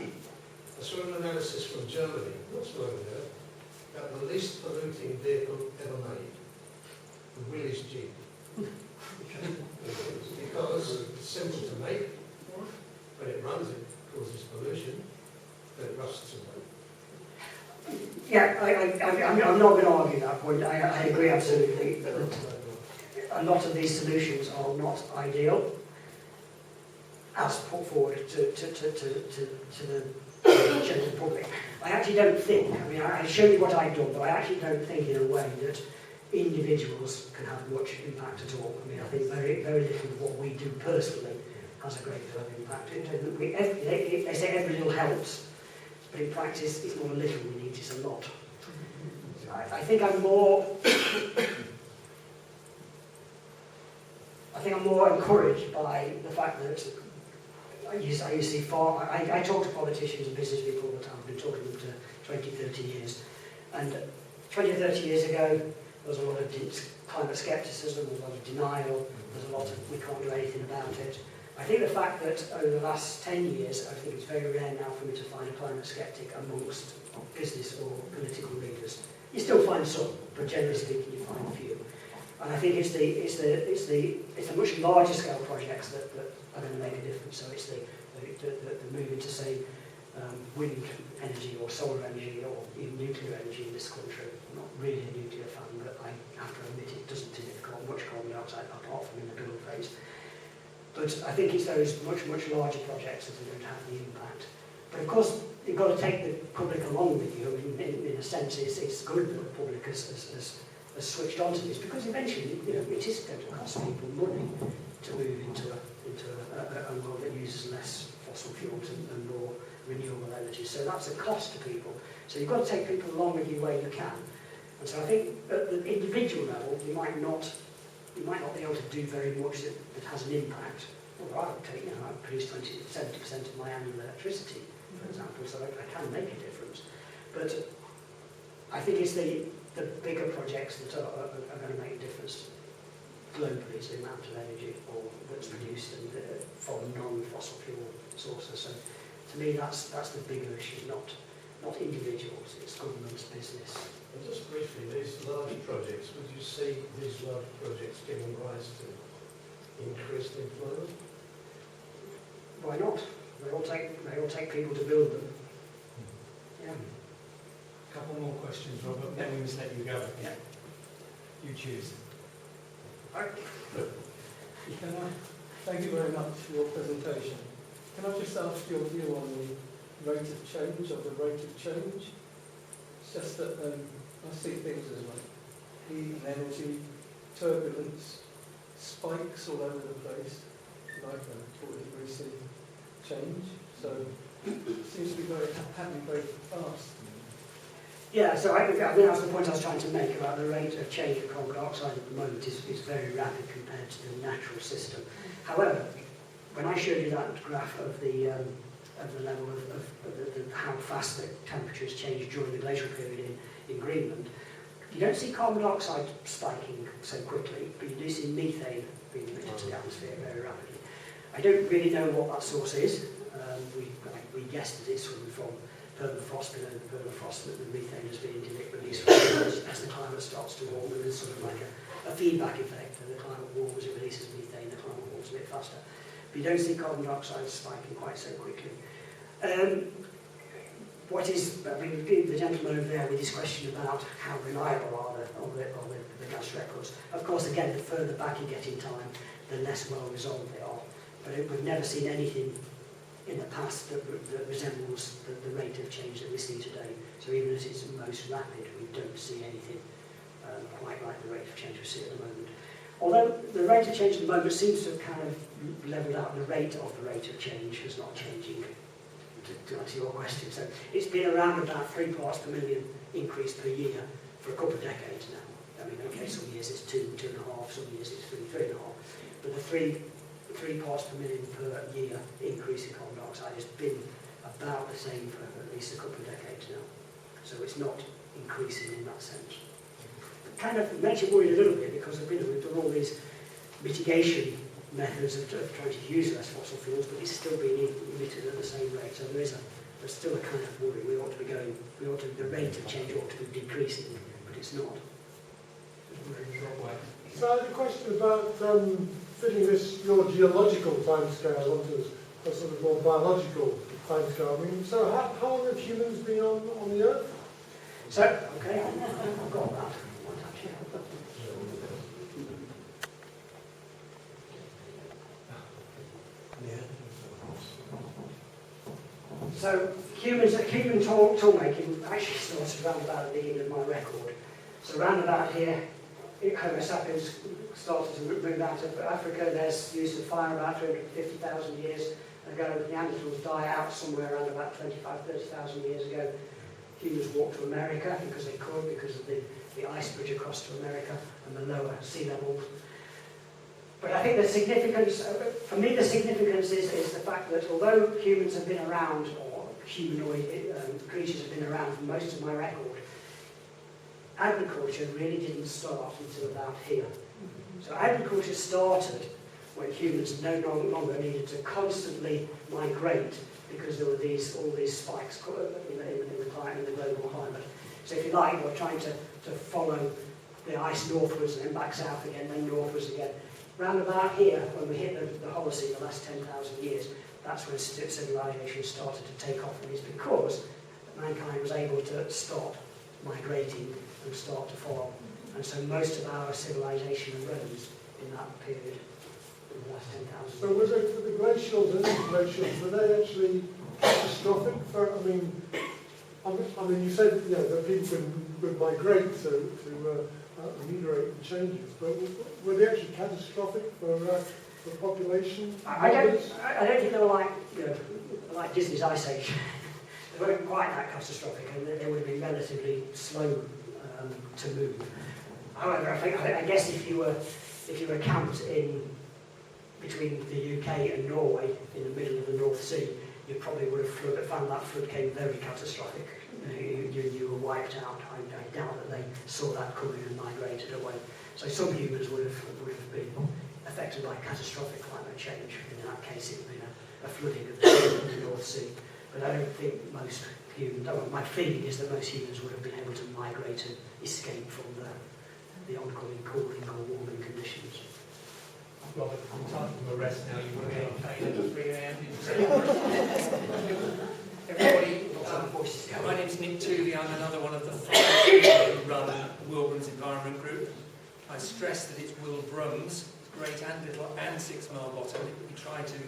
F: saw an analysis from Germany, not so long ago, about the least polluting vehicle ever made, the Willys Jeep. Because it's simple to make, when it runs it causes pollution, but it rusts away.
C: Yeah, I'm not going to argue that point. I agree absolutely that a lot of these solutions are not ideal as put forward to the general public. I actually don't think, I mean, I showed you what I've done, but I actually don't think in a way that individuals can have much impact at all. I mean, I think very, very little of what we do personally has a great deal of impact. They say every little helps, but in practice it's not a little we need, it's a lot. I think I'm more encouraged by the fact that I talk to politicians and business people all the time. I've been talking to them for 20, 30 years. And 20 or 30 years ago, there was a lot of climate scepticism, there was a lot of denial, there's a lot of we can't do anything about it. I think the fact that over the last 10 years, I think it's very rare now for me to find a climate sceptic amongst business or political leaders. You still find some, but generally speaking, you find a few. And I think it's the much larger scale projects that are going to make a difference. So it's the move into, say, wind energy or solar energy or even nuclear energy in this country. I'm not really a nuclear fan, but I have to admit it doesn't emit much carbon dioxide apart from in the build phase. But I think it's those much larger projects that are going to have the impact. But of course, you've got to take the public along with you. In a sense, it's good that the public has switched onto this, because eventually, it is going to cost people money to move into a world that uses less fossil fuels and more renewable energy. So that's a cost to people. So you've got to take people along with you where you can. And so I think at the individual level, you might not be able to do very much that has an impact. Well, I produce 70% of my annual electricity, for example, so I can make a difference. But I think it's the bigger projects that are going to make a difference globally, is the amount of energy that's produced and from non-fossil fuel sources. So to me, that's the bigger issue, not individuals, it's governments, business.
F: And just briefly, these large projects, would you see these large projects giving rise to increased employment?
C: Why not? They all take people to build them. Yeah.
G: Couple more questions, Robert, then we must let you go.
C: Yeah.
G: You choose.
H: Thank you very much for your presentation. Can I just ask your view on the rate of change, It's just that I see things as like heat and energy, turbulence, spikes all over the place, like a 40-degree C change. So it seems to be happening very fast.
C: Yeah, so I think that's the point I was trying to make about the rate of change of carbon dioxide at the moment is very rapid compared to the natural system. However, when I showed you that graph of the level of how fast the temperatures change during the glacial period in Greenland, you don't see carbon dioxide spiking so quickly, but you do see methane being emitted to the atmosphere very rapidly. I don't really know what that source is. We guessed that it's from permafrost, but over permafrost that the methane is being released as the climate starts to warm, and there's sort of like a feedback effect. And the climate warms, it releases methane, the climate warms a bit faster. But you don't see carbon dioxide spiking quite so quickly. The gentleman over there with his question about how reliable are the gas records. Of course, again, the further back you get in time, the less well resolved they are. But we've never seen anything in the past that resembles the rate of change that we see today. So even as it's most rapid, we don't see anything quite like the rate of change we see at the moment. Although the rate of change at the moment seems to have kind of levelled out, the rate of change is not changing, to answer your question. So it's been around about 3 parts per million increase per year for a couple of decades now. I mean, okay, some years it's 2, 2.5, some years it's 3, 3.5. But the 3 parts per million per year increase in carbon dioxide has been about the same for at least a couple of decades now. So it's not increasing in that sense. It kind of makes you worried a little bit because we've done all these mitigation methods of trying to use less fossil fuels, but it's still being emitted at the same rate. So there's still a kind of worry. The rate of change ought to be decreasing, but it's not.
I: So I had a question about fitting your geological timescale onto a sort of more biological timescale. I mean, so how long have humans been on the Earth?
C: So, okay, I've got that. So human tool making actually started around about the beginning of my record. So around about here, Homo sapiens started to move out of Africa. There's use of fire about 350,000 years ago. Neanderthals die out somewhere around about 30,000 years ago. Humans walked to America because they could, because of the ice bridge across to America and the lower sea levels. But I think the significance, for me the significance is the fact that although humans have been around, or humanoid creatures have been around for most of my record, agriculture really didn't start until about here. So agriculture started when humans no longer needed to constantly migrate because there were all these spikes in the global climate. So if you like, we're trying to follow the ice northwards and then back south again, then northwards again. Round about here, when we hit the Holocene, the last 10,000 years, that's when civilization started to take off, and it's because mankind was able to stop migrating and start to follow. And so most of our civilization arose in that period, in the last 10,000 years.
I: So was it for the glacials and interglacials, were they actually catastrophic for, I mean, you said that people would migrate to ameliorate the changes, but were they actually catastrophic for population?
C: I don't think they were like Disney's Ice Age. They weren't quite that catastrophic, and they would have been relatively slow to move. However, I guess if you were camped in between the UK and Norway in the middle of the North Sea, you probably would have found that flood came very catastrophic. You were wiped out. I doubt that they saw that coming and migrated away. So some humans would have been affected by catastrophic climate change. In that case, it would have been a flooding of the North Sea. But I don't think most humans, my feeling is that most humans would have been able to migrate and escape from the oncoming cooling or warming conditions.
G: Robert, I'm time to arrest now. You want to get on paid at 3 a.m. Everybody, my name's Nick Toovey. I'm another one of the 5 people who run Wilbrahams Environment Group. I stress that it's Wilbrahams, Great and Little and 6 Mile Bottom. We try to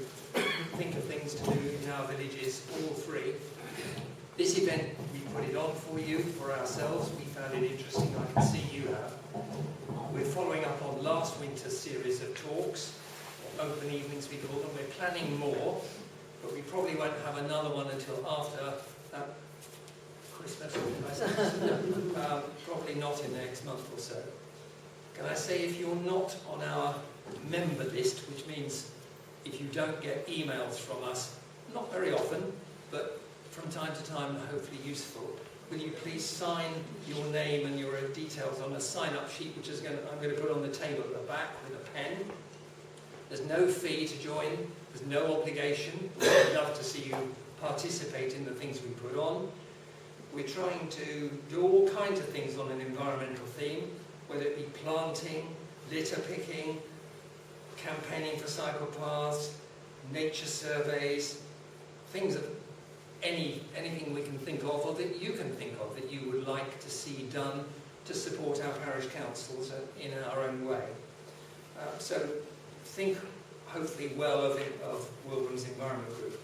G: think of things to do in our villages, all 3. This event, we put it on for you, for ourselves. We found it interesting. I can see you have. We're following up on last winter's series of talks, open evenings we call them. We're planning more, but we probably won't have another one until after Christmas. Probably not in the next month or so. Can I say, if you're not on our member list, which means if you don't get emails from us, not very often, but from time to time, hopefully useful, will you please sign your name and your details on a sign-up sheet, which I'm going to put on the table at the back with a pen. There's no fee to join. There's no obligation. We'd love to see you participate in the things we put on. We're trying to do all kinds of things on an environmental theme, whether it be planting, litter picking, campaigning for cycle paths, nature surveys, things of anything we can think of, or that you can think of, that you would like to see done to support our parish councils in our own way. So think hopefully well of Wilbrahams Environment Group.